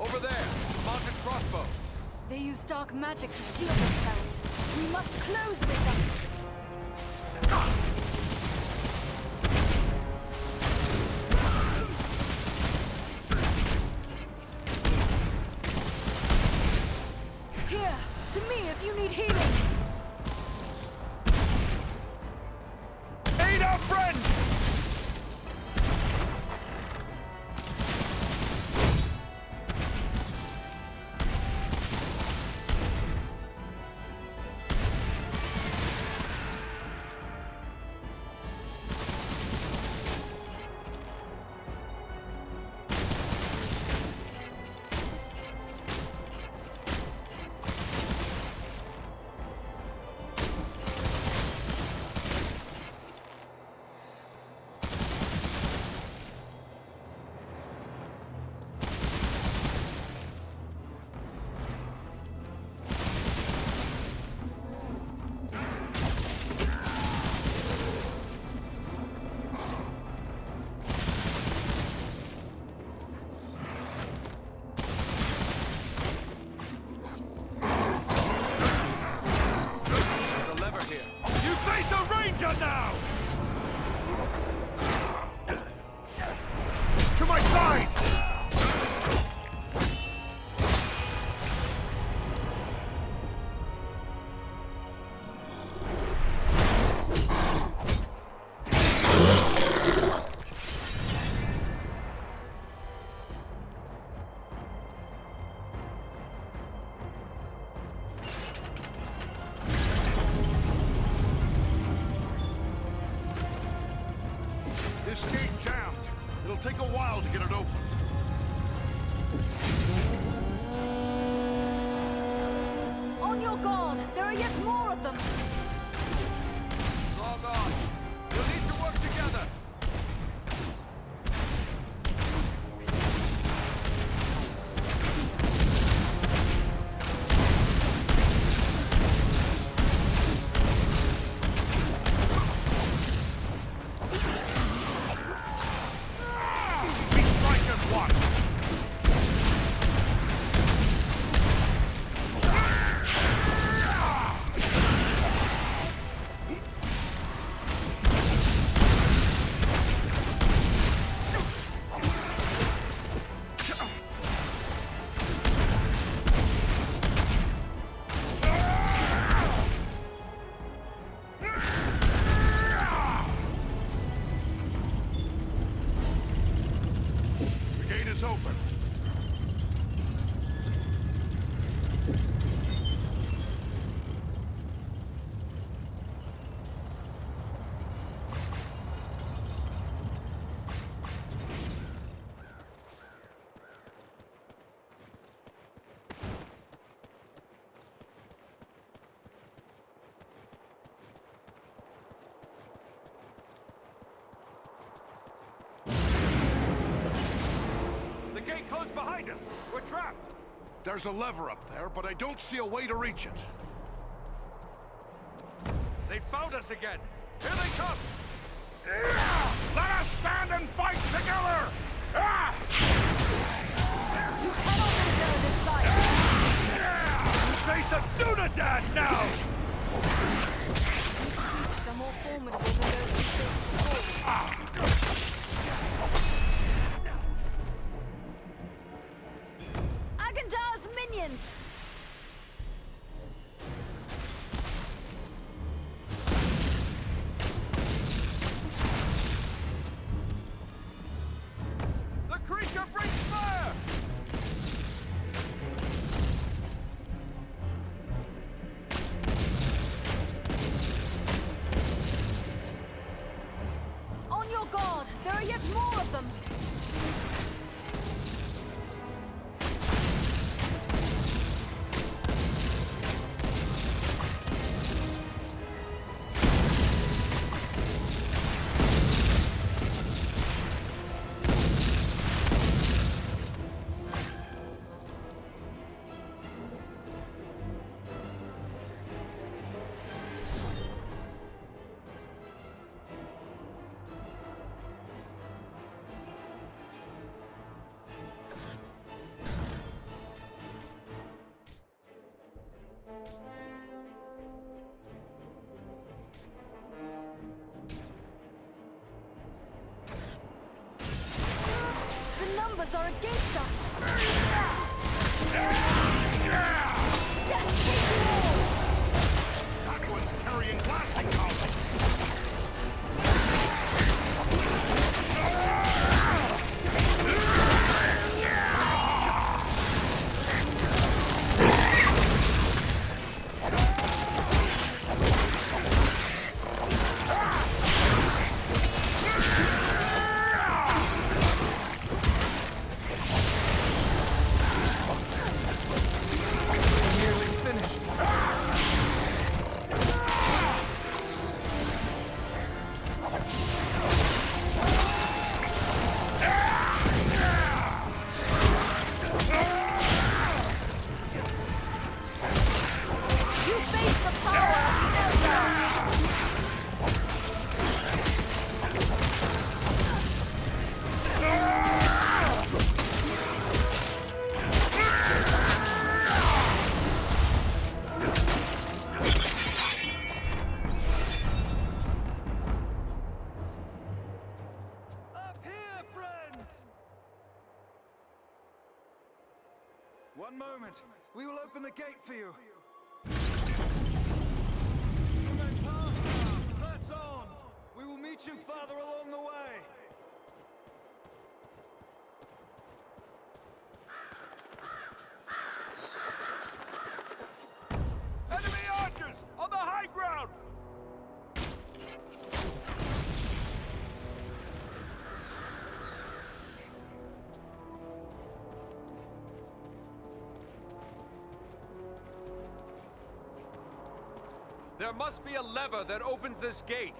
Over there, mounted crossbow. They use dark magic to shield themselves. We must close with them. Here, to me if you need healing. Aid our friend! now! To my side! This gate jammed. It'll take a while to get it open. On your guard! There are yet more of them! Strong on. You'll need to work together. behind us! We're trapped! There's a lever up there, but I don't see a way to reach it. They found us again! Here they come! Let us stand and fight together! You cannot endure this fight! You face a Dunedain now! These are more formidable than those we faced before. Agandar's minions! The creature breathes fire! On your guard! There are yet more of them! The numbers are against us! Death take you all! That one's carrying blasting powder! You face the power of Eldar! Up here, friends! One moment. We will open the gate for you. You may pass now. Press on. We will meet you farther along the way. Enemy archers! On the high ground! There must be a lever that opens this gate.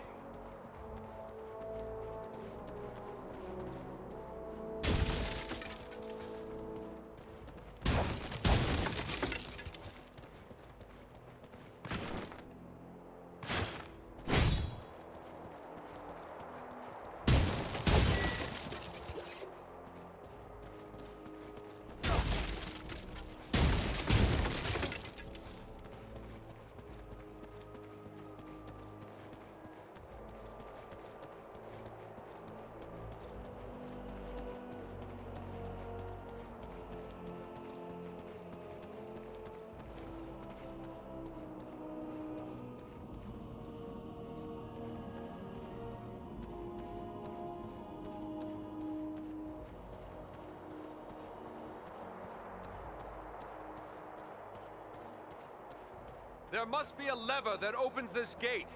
There must be a lever that opens this gate.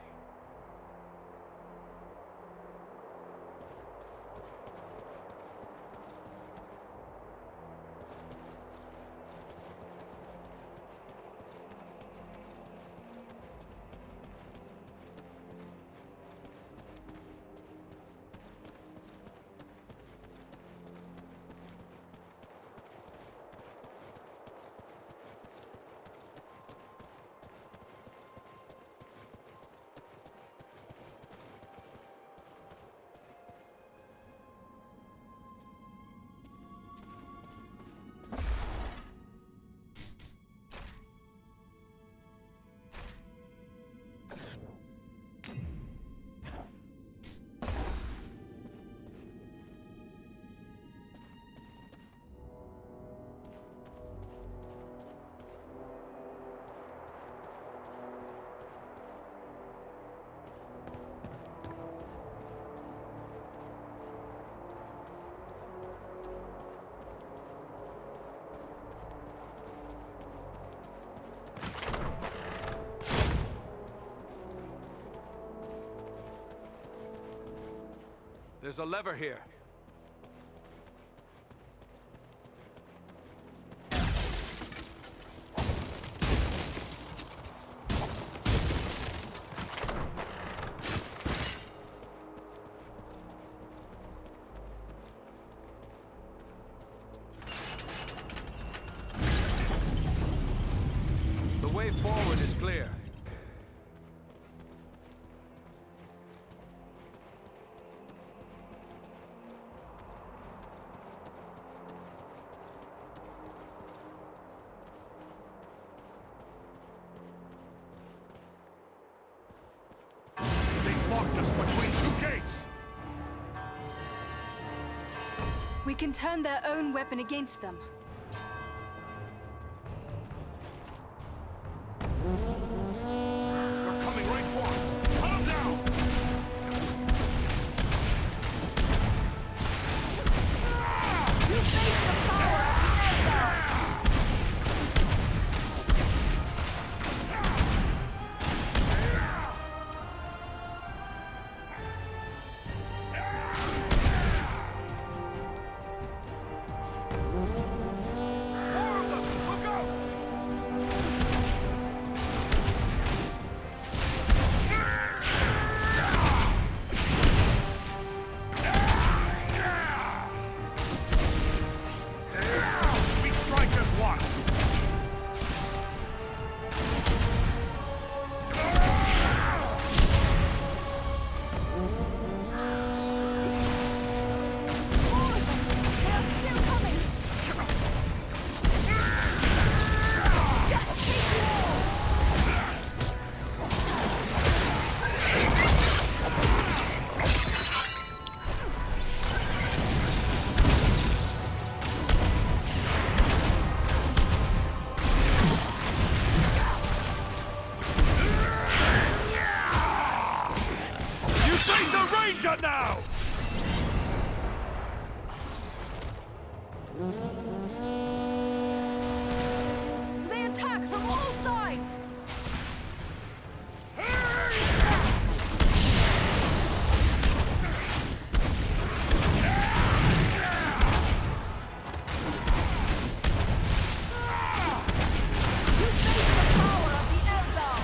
There's a lever here. The way forward is clear. Locked us between two gates! We can turn their own weapon against them. They're coming right for us! Calm down! You face the power of the Eldar! Now! They attack from all sides! You face the power of the Eldar!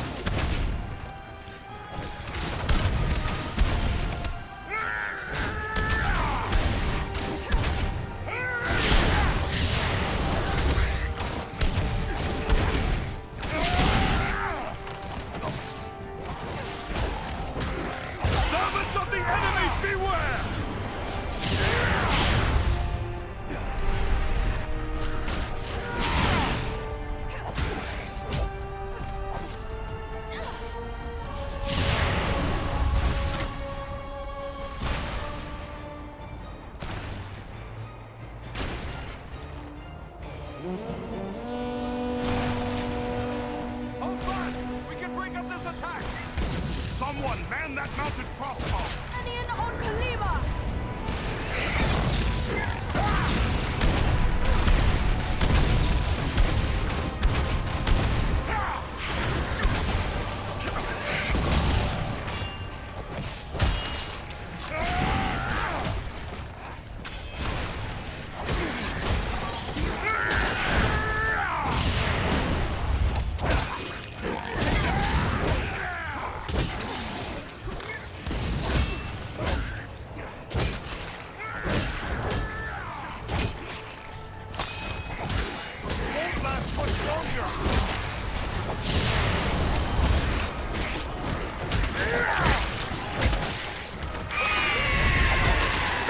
Servants of the enemy, beware! Hold fast! We can break up this attack! Someone man that mounted crossbow! Anion on Kalima!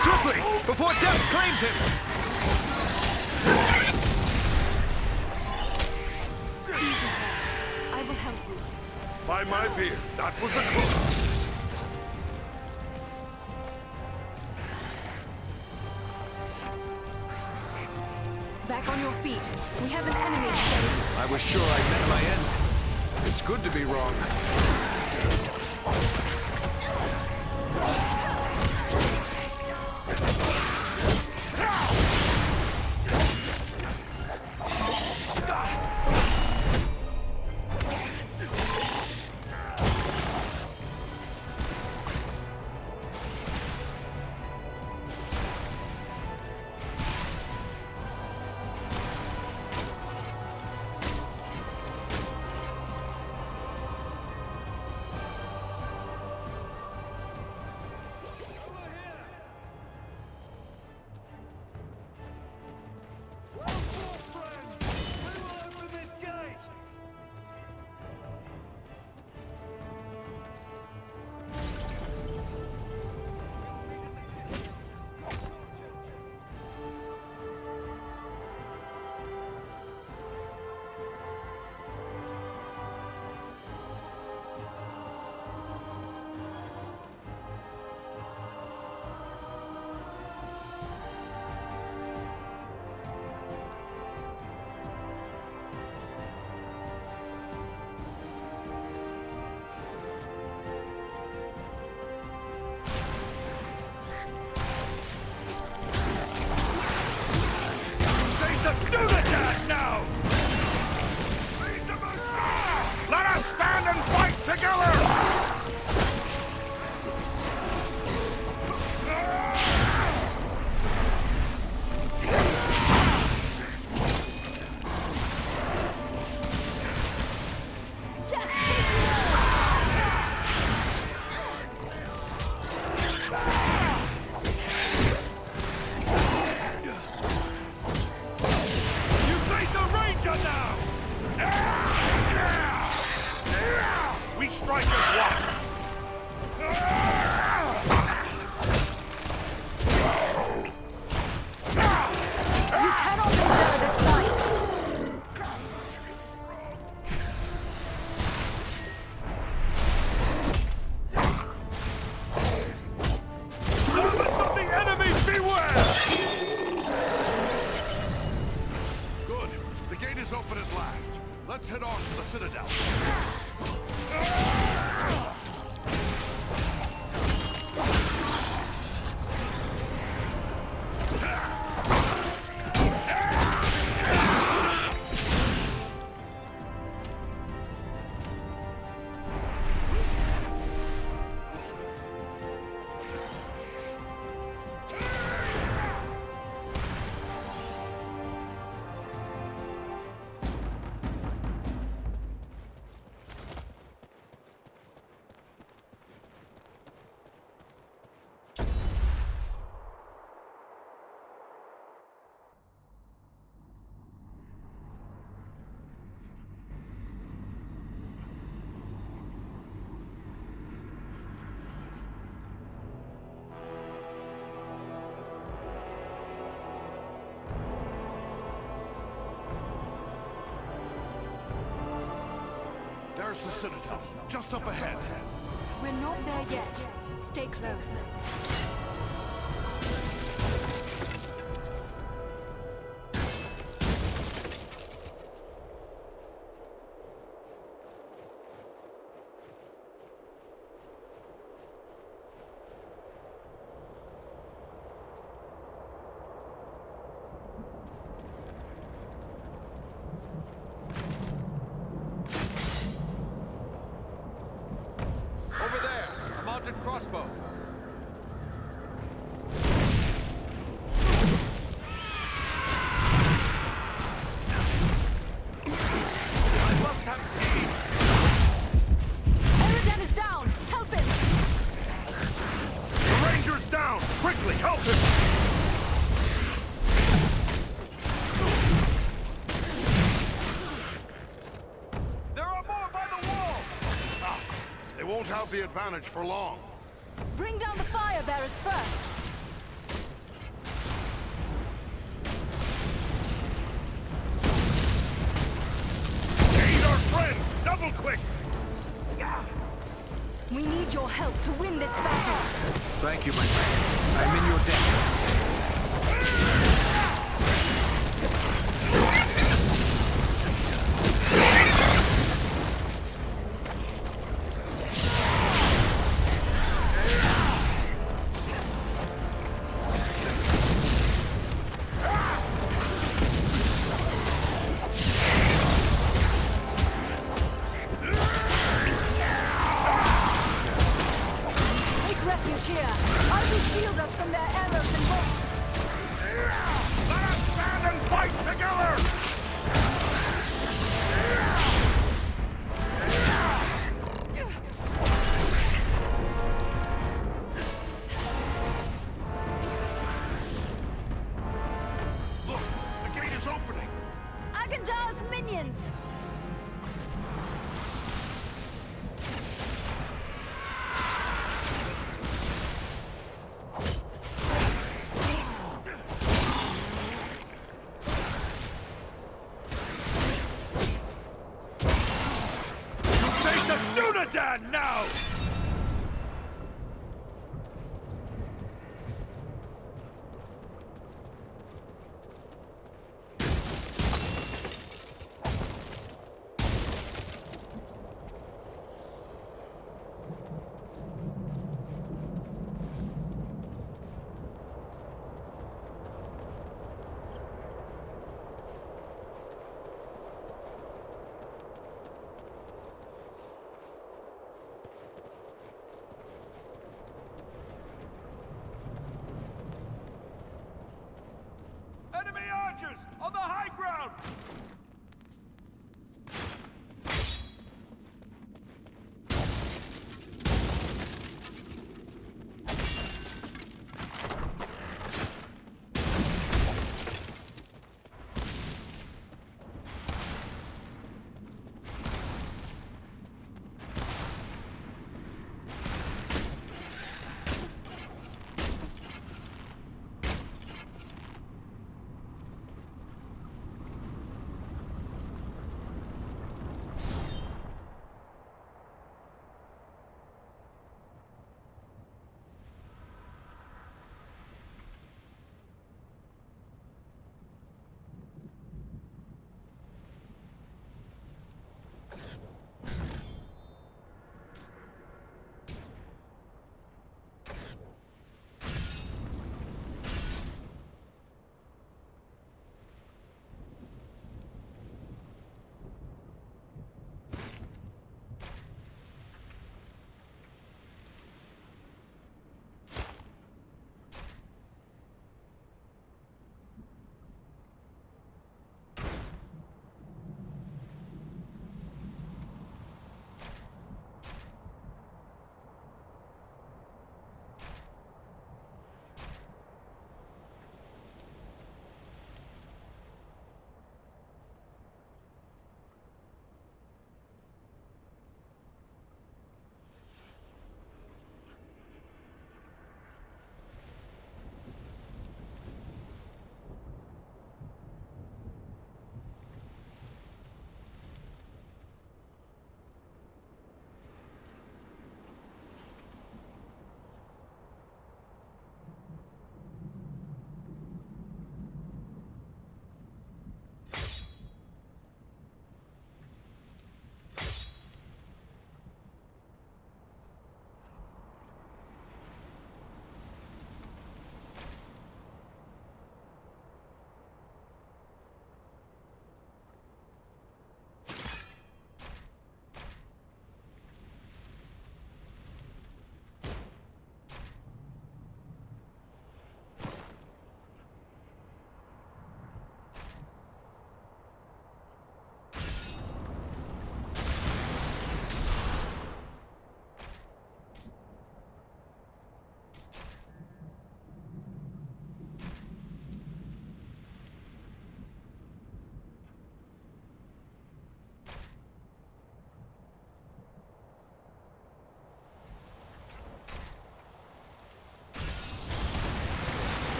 Swiftly! Before death claims him! Easy. I will help you. By my beard, that was a close. Back on your feet. We have an enemy to face. I was sure I'd met my end. It's good to be wrong. I just watched! You cannot endure this fight! Servants of the enemy, beware! Good. The gate is open at last. Let's head on to the Citadel. There's the Citadel, just up ahead. We're not there yet. Stay close. Over there, a mounted crossbow. I must have aid. Eridan is down! Help him! The ranger's down! Quickly, help him! There are more by the wall! Ah, they won't have the advantage for long. Bring down the fire bearers first! Aid our friend! Double quick! We need your help to win this battle! Thank you, my friend. I'm in your debt. Take refuge here! I will shield us from their arrows and bolts! Let us stand and fight together! Look, the gate is opening! Agandar's minions! Face a Dunedain now! Enemy archers on the high ground!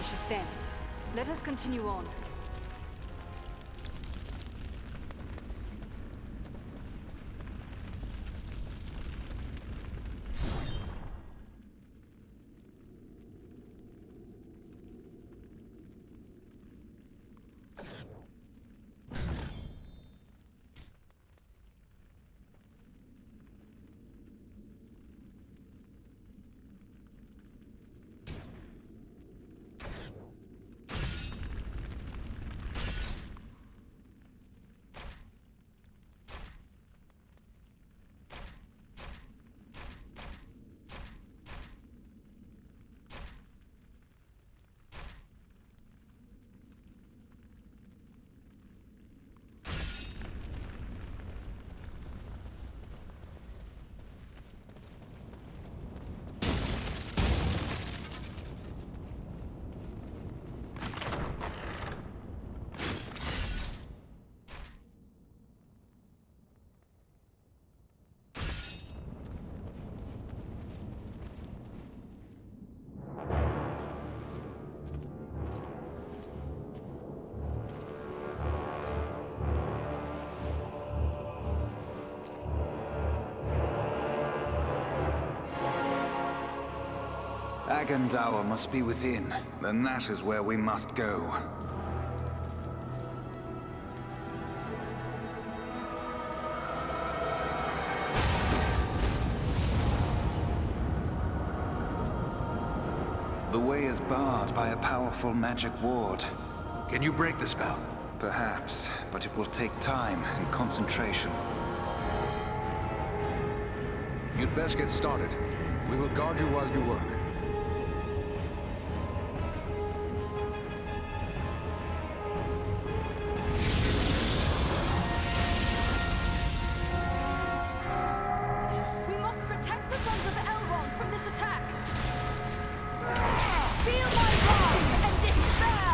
finishes then. Let us continue on. Agandawa must be within. Then that is where we must go. The way is barred by a powerful magic ward. Can you break the spell? Perhaps, but it will take time and concentration. You'd best get started. We will guard you while you work. We must protect the Sons of Elrond from this attack! Feel my wrath and despair!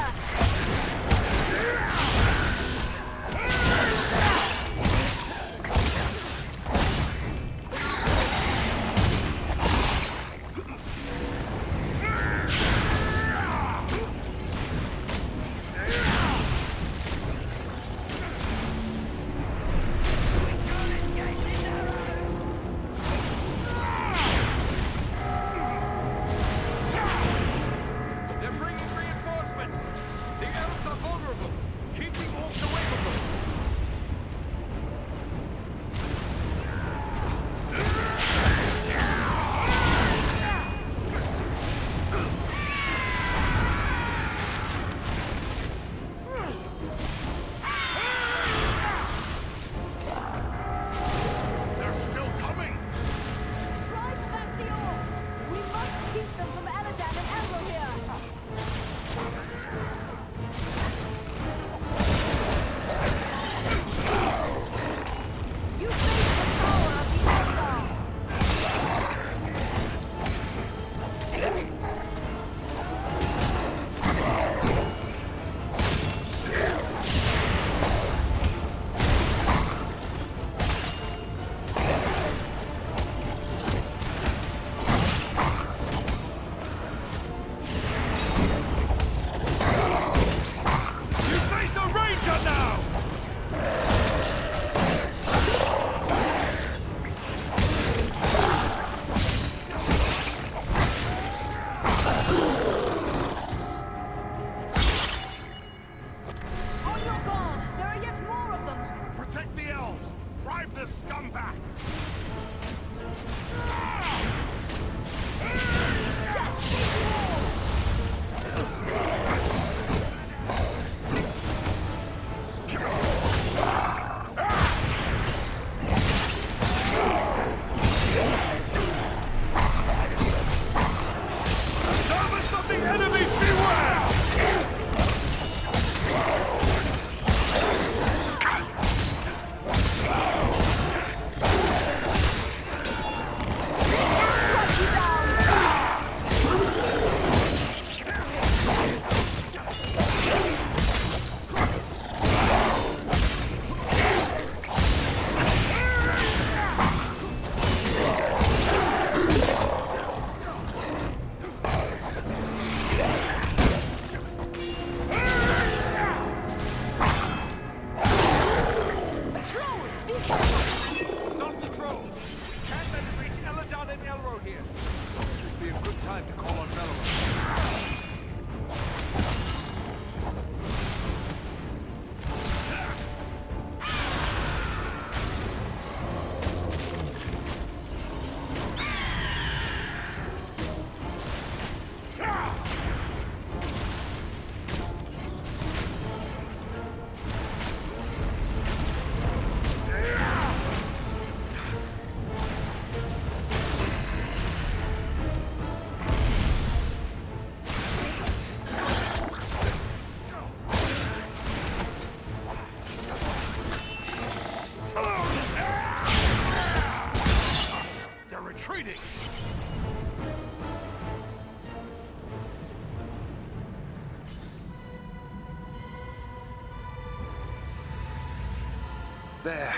There.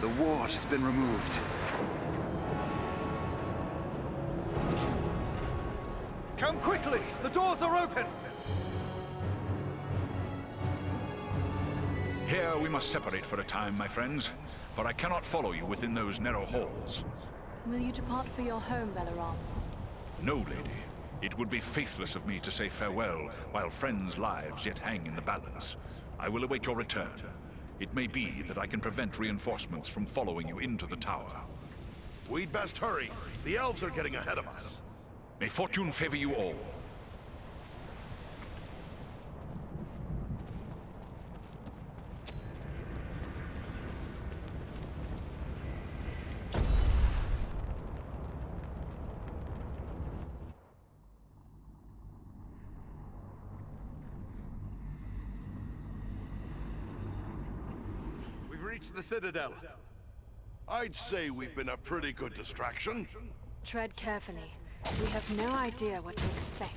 The ward has been removed. Come quickly! The doors are open! Here we must separate for a time, my friends, for I cannot follow you within those narrow halls. Will you depart for your home, Belaram? No, lady. It would be faithless of me to say farewell while friends' lives yet hang in the balance. I will await your return. It may be that I can prevent reinforcements from following you into the tower. We'd best hurry. The elves are getting ahead of us. May fortune favor you all. We've reached the Citadel. I'd say we've been a pretty good distraction. Tread carefully. We have no idea what to expect.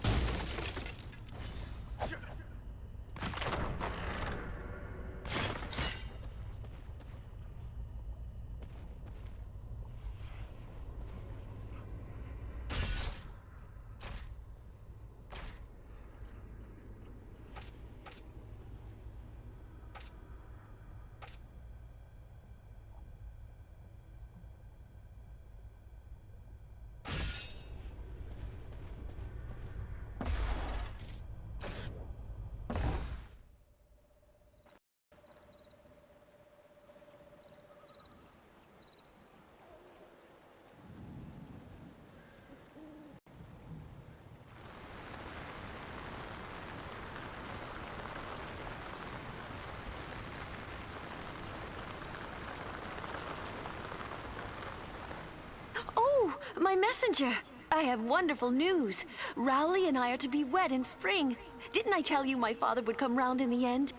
Oh, my messenger! I have wonderful news. Rowley and I are to be wed in spring. Didn't I tell you my father would come round in the end?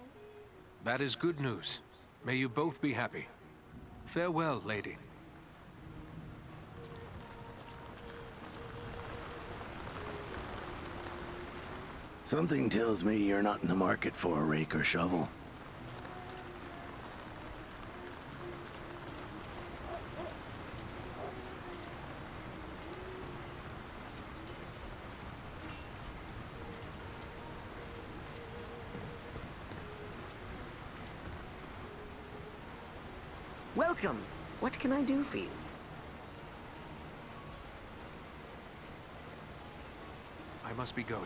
That is good news. May you both be happy. Farewell, lady. Something tells me you're not in the market for a rake or shovel. Welcome. What can I do for you? I must be going.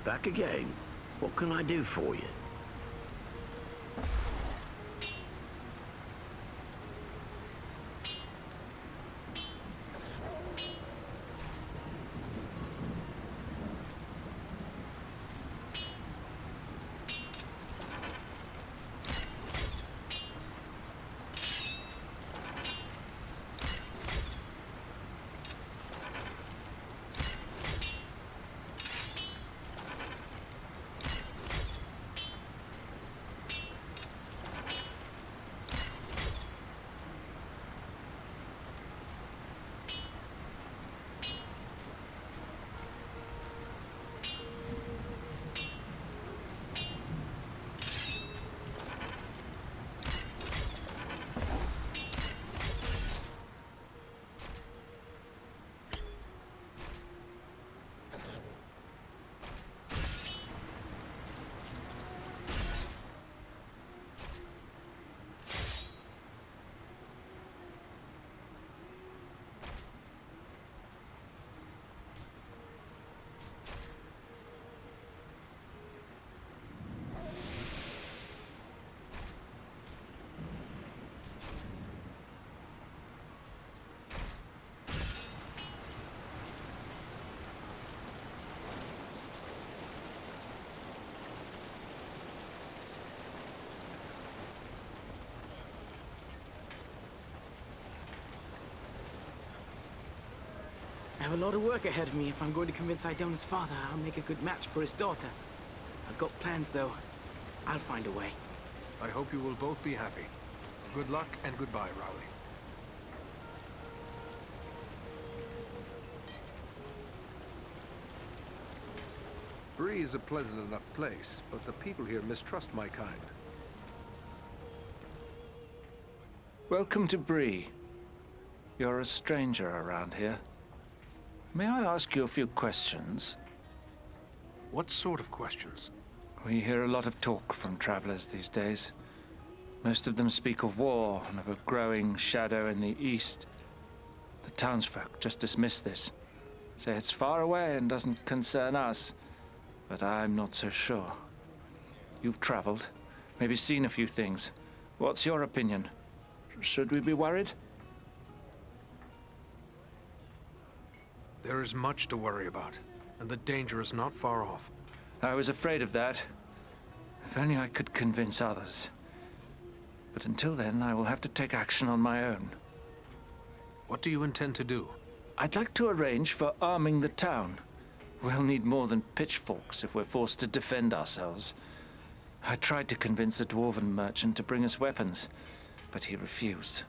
Back again? What can I do for you? I have a lot of work ahead of me if I'm going to convince Idona's father I'll make a good match for his daughter. I've got plans, though. I'll find a way. I hope you will both be happy. Good luck and goodbye, Rowley. Bree is a pleasant enough place, but the people here mistrust my kind. Welcome to Bree. You're a stranger around here. May I ask you a few questions? What sort of questions? We hear a lot of talk from travelers these days. Most of them speak of war and of a growing shadow in the east. The townsfolk just dismiss this. Say it's far away and doesn't concern us. But I'm not so sure. You've traveled, maybe seen a few things. What's your opinion? Should we be worried? There is much to worry about, and the danger is not far off. I was afraid of that. If only I could convince others. But until then, I will have to take action on my own. What do you intend to do? I'd like to arrange for arming the town. We'll need more than pitchforks if we're forced to defend ourselves. I tried to convince a dwarven merchant to bring us weapons, but he refused.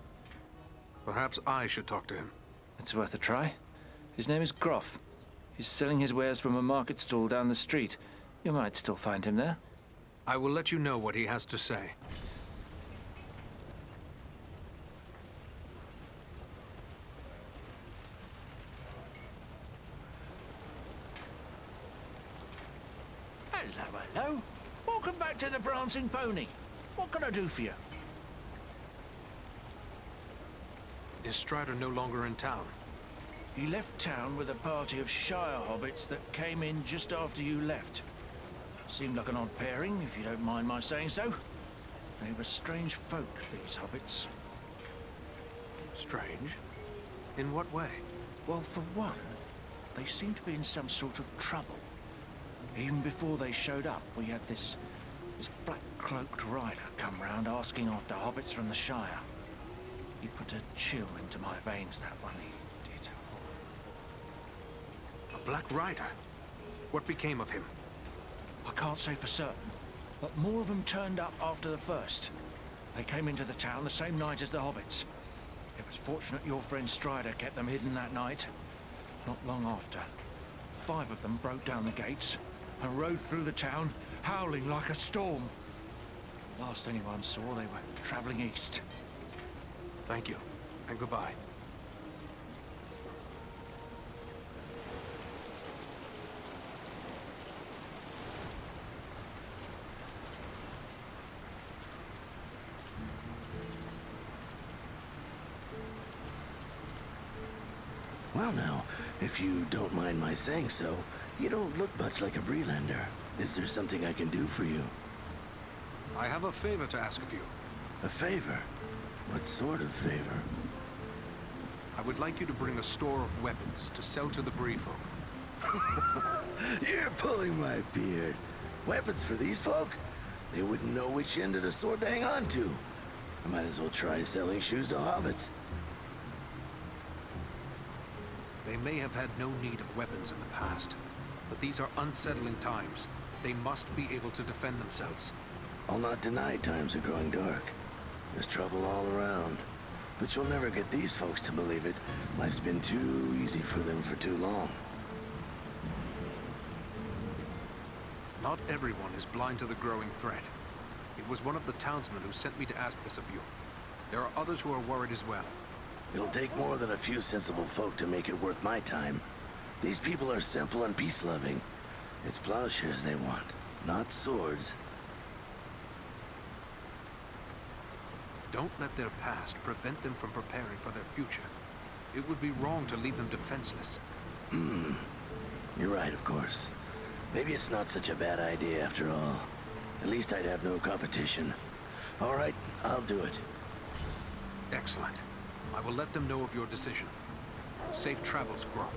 Perhaps I should talk to him. It's worth a try. His name is Groff. He's selling his wares from a market stall down the street. You might still find him there. I will let you know what he has to say. Hello, hello. Welcome back to the Prancing Pony. What can I do for you? Is Strider no longer in town? He left town with a party of Shire hobbits that came in just after you left. Seemed like an odd pairing, if you don't mind my saying so. They were strange folk, these hobbits. Strange? In what way? Well, for one, they seemed to be in some sort of trouble. Even before they showed up, we had this black-cloaked rider come round asking after hobbits from the Shire. He put a chill into my veins, that one, he did. A Black Rider? What became of him? I can't say for certain, but more of them turned up after the first. They came into the town the same night as the hobbits. It was fortunate your friend Strider kept them hidden that night. Not long after, 5 of them broke down the gates and rode through the town, howling like a storm. Last anyone saw, they were traveling east. Thank you, and goodbye. Well now, if you don't mind my saying so, you don't look much like a Breelander. Is there something I can do for you? I have a favor to ask of you. A favor? What sort of favor? I would like you to bring a store of weapons to sell to the Bree folk. You're pulling my beard. Weapons for these folk? They wouldn't know which end of the sword to hang on to. I might as well try selling shoes to hobbits. They may have had no need of weapons in the past, but these are unsettling times. They must be able to defend themselves. I'll not deny times are growing dark. There's trouble all around. But you'll never get these folks to believe it. Life's been too easy for them for too long. Not everyone is blind to the growing threat. It was one of the townsmen who sent me to ask this of you. There are others who are worried as well. It'll take more than a few sensible folk to make it worth my time. These people are simple and peace-loving. It's plowshares they want, not swords. Don't let their past prevent them from preparing for their future. It would be wrong to leave them defenseless. You're right, of course. Maybe it's not such a bad idea after all. At least I'd have no competition. All right, I'll do it. Excellent. I will let them know of your decision. Safe travels, Groff.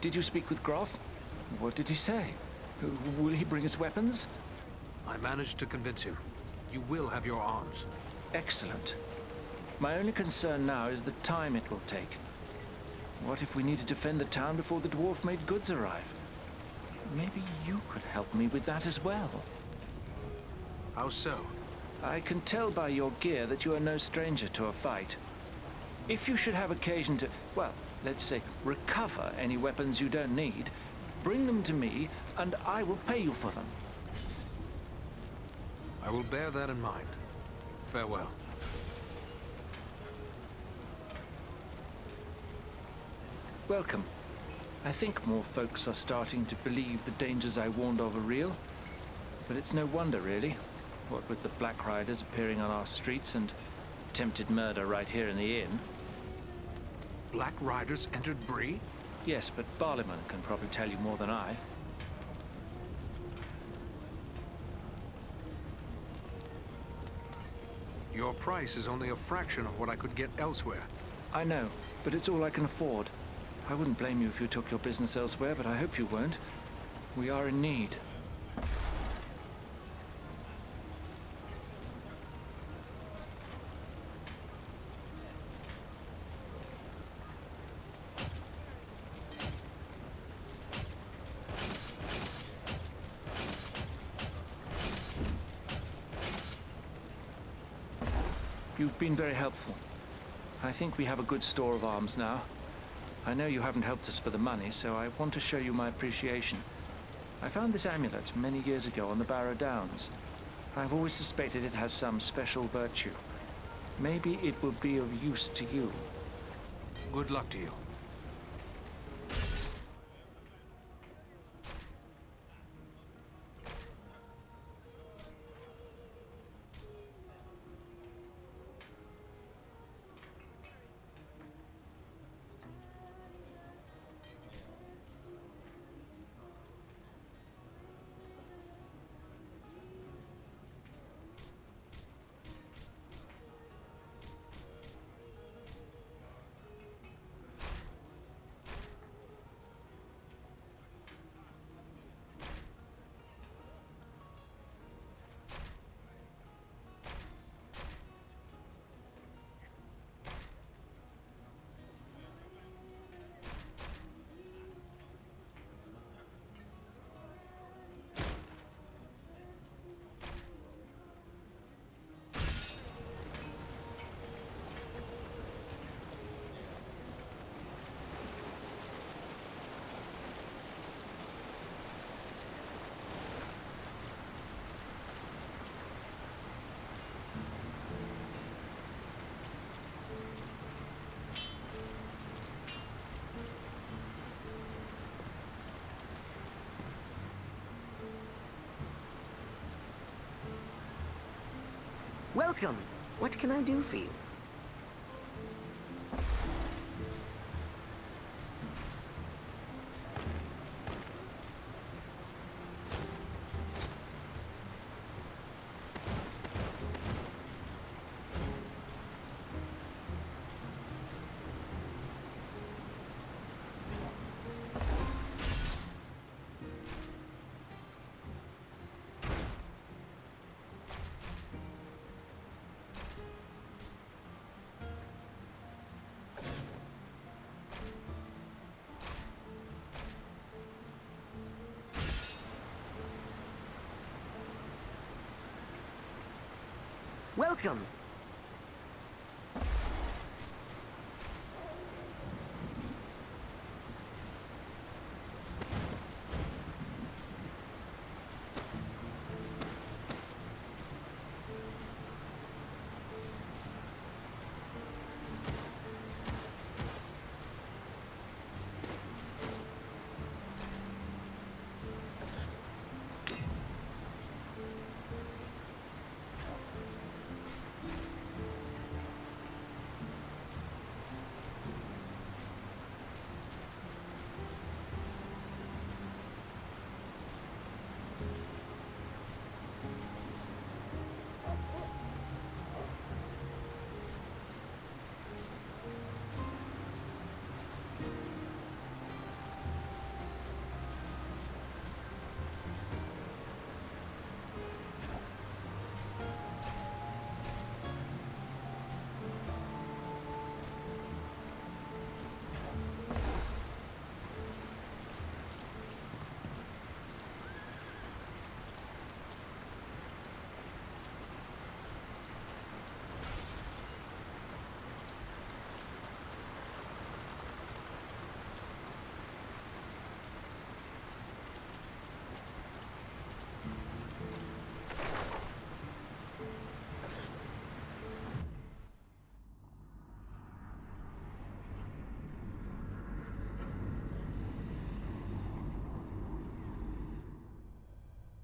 Did you speak with Groff? What did he say? Will he bring us weapons? I managed to convince him. You will have your arms. Excellent. My only concern now is the time it will take. What if we need to defend the town before the dwarf-made goods arrive? Maybe you could help me with that as well. How so? I can tell by your gear that you are no stranger to a fight. If you should have occasion to, well, let's say, recover any weapons you don't need, bring them to me, and I will pay you for them. I will bear that in mind. Farewell. Welcome. I think more folks are starting to believe the dangers I warned of are real. But it's no wonder, really. What with the Black Riders appearing on our streets and attempted murder right here in the inn. Black Riders entered Bree? Yes, but Barliman can probably tell you more than I. Your price is only a fraction of what I could get elsewhere. I know, but it's all I can afford. I wouldn't blame you if you took your business elsewhere, but I hope you won't. We are in need. You've been very helpful. I think we have a good store of arms now. I know you haven't helped us for the money, so I want to show you my appreciation. I found this amulet many years ago on the Barrow Downs. I've always suspected it has some special virtue. Maybe it will be of use to you. Good luck to you. Welcome. What can I do for you? Welcome.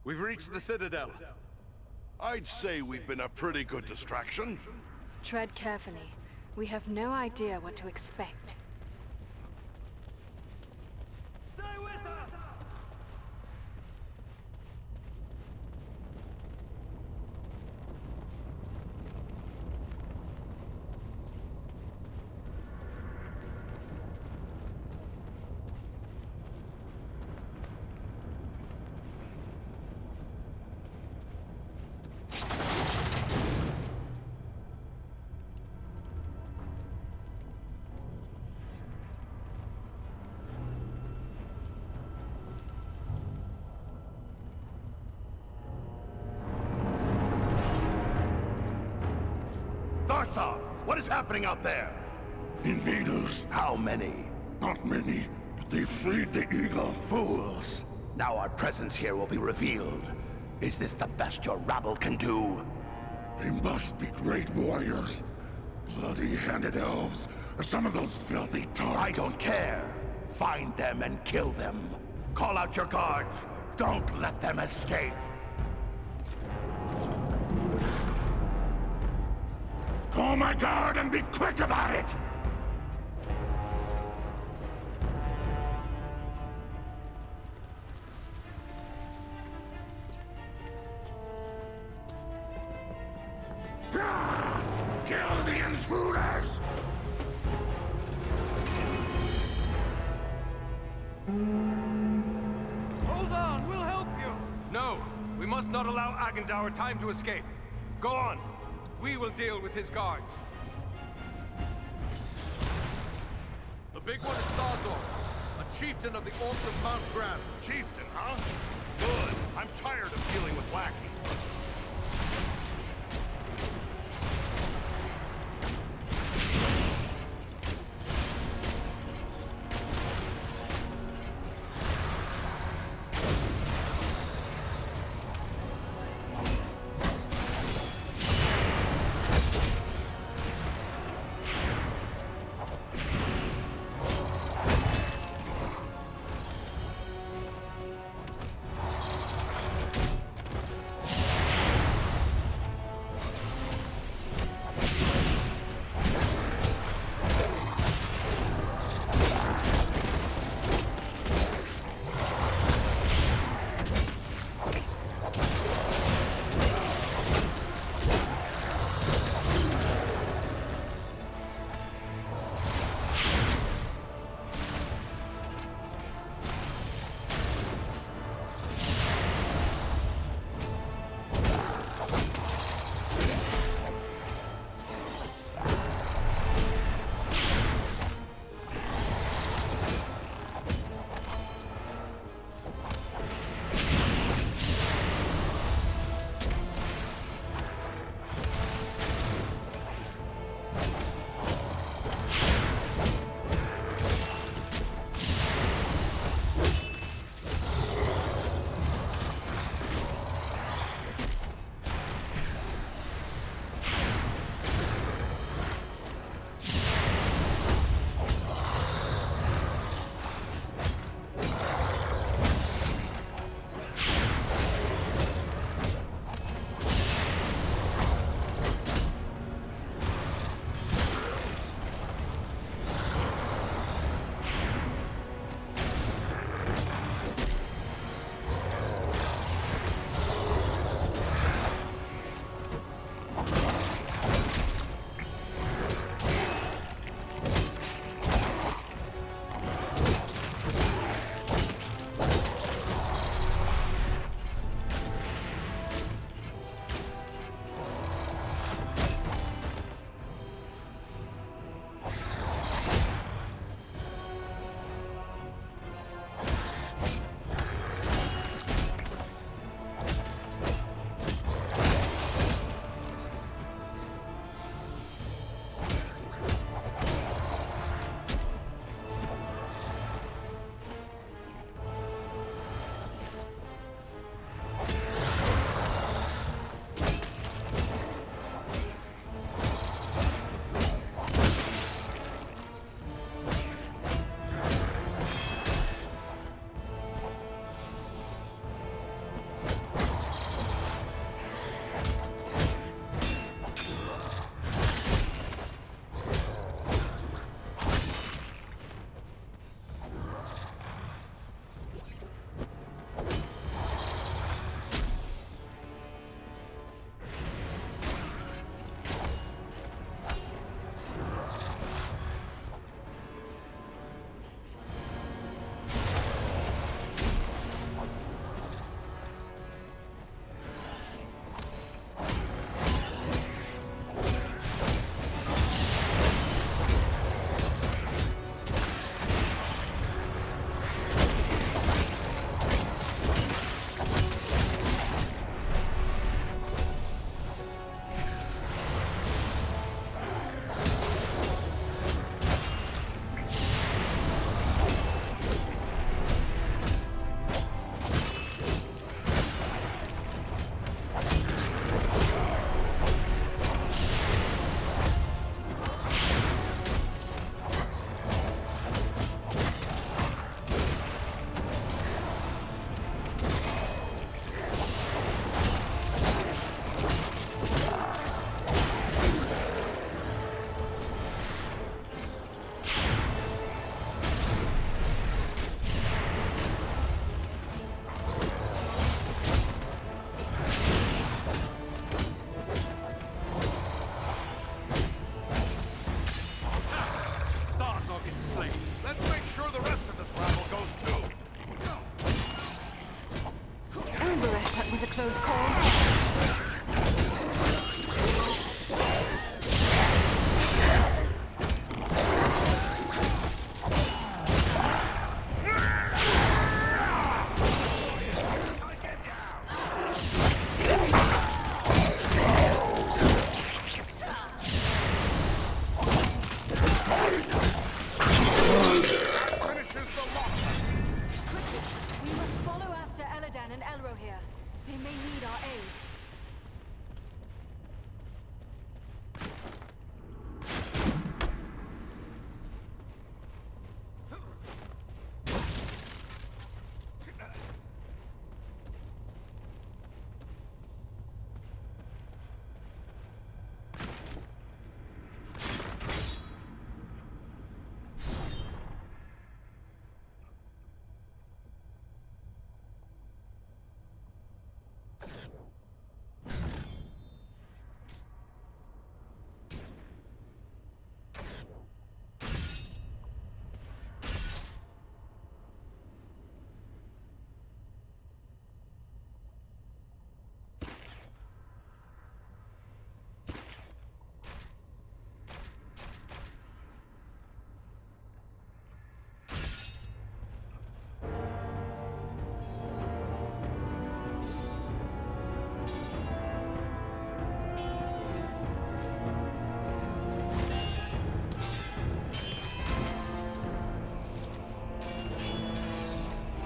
We've reached the Citadel. I'd say we've been a pretty good distraction. Tread carefully. We have no idea what to expect. Stay with us! Dartha, what is happening out there? Invaders. How many? Not many, but they freed the eagle. Fools. Now our presence here will be revealed. Is this the best your rabble can do? They must be great warriors. Bloody-handed elves, or some of those filthy tarks. I don't care. Find them and kill them. Call out your guards. Don't let them escape. Call my guard and be quick about it! Kill the intruders! Hold on, we'll help you! No, we must not allow Agendour time to escape. Go on. We will deal with his guards. The big one is Thazor, a chieftain of the Orcs of Mount Grab. Chieftain, huh? Good. I'm tired of dealing with lackeys. close call. They may need our aid.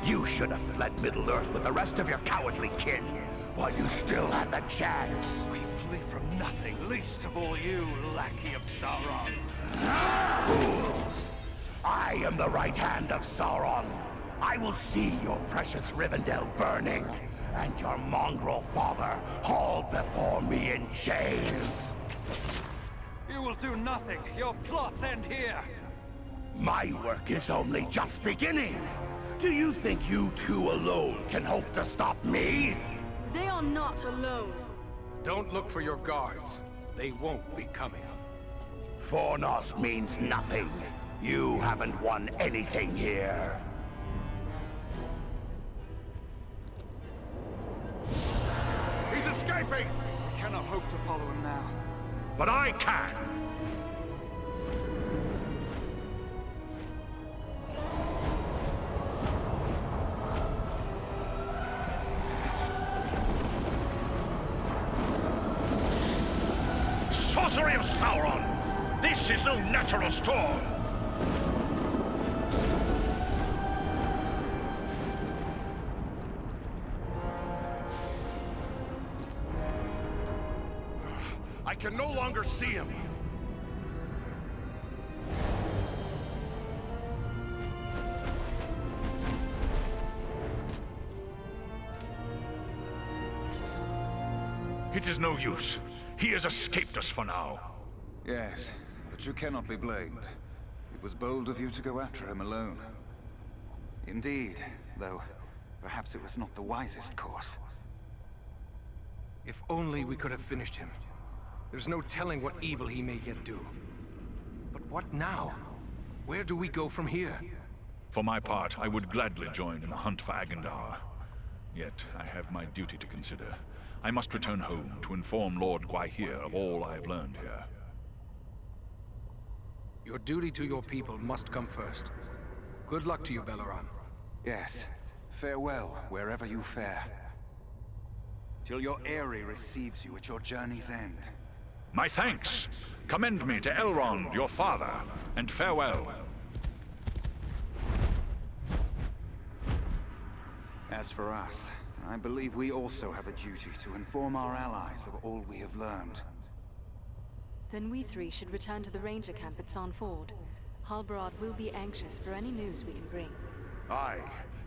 You should have fled Middle-earth with the rest of your cowardly kin, while you still had the chance. We flee from nothing, least of all you, lackey of Sauron. Fools! I am the right hand of Sauron. I will see your precious Rivendell burning, and your mongrel father hauled before me in chains. You will do nothing. Your plots end here. My work is only just beginning. Do you think you two alone can hope to stop me? They are not alone. Don't look for your guards. They won't be coming. Fornost means nothing. You haven't won anything here. He's escaping! We cannot hope to follow him now. But I can! Sorcery of Sauron! This is no natural storm! I can no longer see him. It is no use. He has escaped us for now. Yes, but you cannot be blamed. It was bold of you to go after him alone. Indeed, though perhaps it was not the wisest course. If only we could have finished him. There's no telling what evil he may yet do. But what now? Where do we go from here? For my part, I would gladly join in the hunt for Agandar. Yet, I have my duty to consider. I must return home to inform Lord Gwaihir of all I have learned here. Your duty to your people must come first. Good luck to you, Belleran. Yes. Farewell, wherever you fare. Till your Eyrie receives you at your journey's end. My thanks! Commend me to Elrond, your father, and farewell. As for us, I believe we also have a duty to inform our allies of all we have learned. Then we three should return to the ranger camp at San Ford. Halbarad will be anxious for any news we can bring. Aye.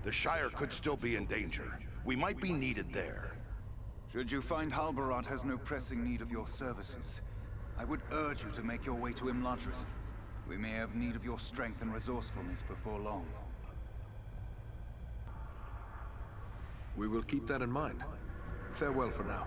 The Shire could still be in danger. We might be needed there. Should you find Halbarad has no pressing need of your services, I would urge you to make your way to Imladris. We may have need of your strength and resourcefulness before long. We will keep that in mind. Farewell for now.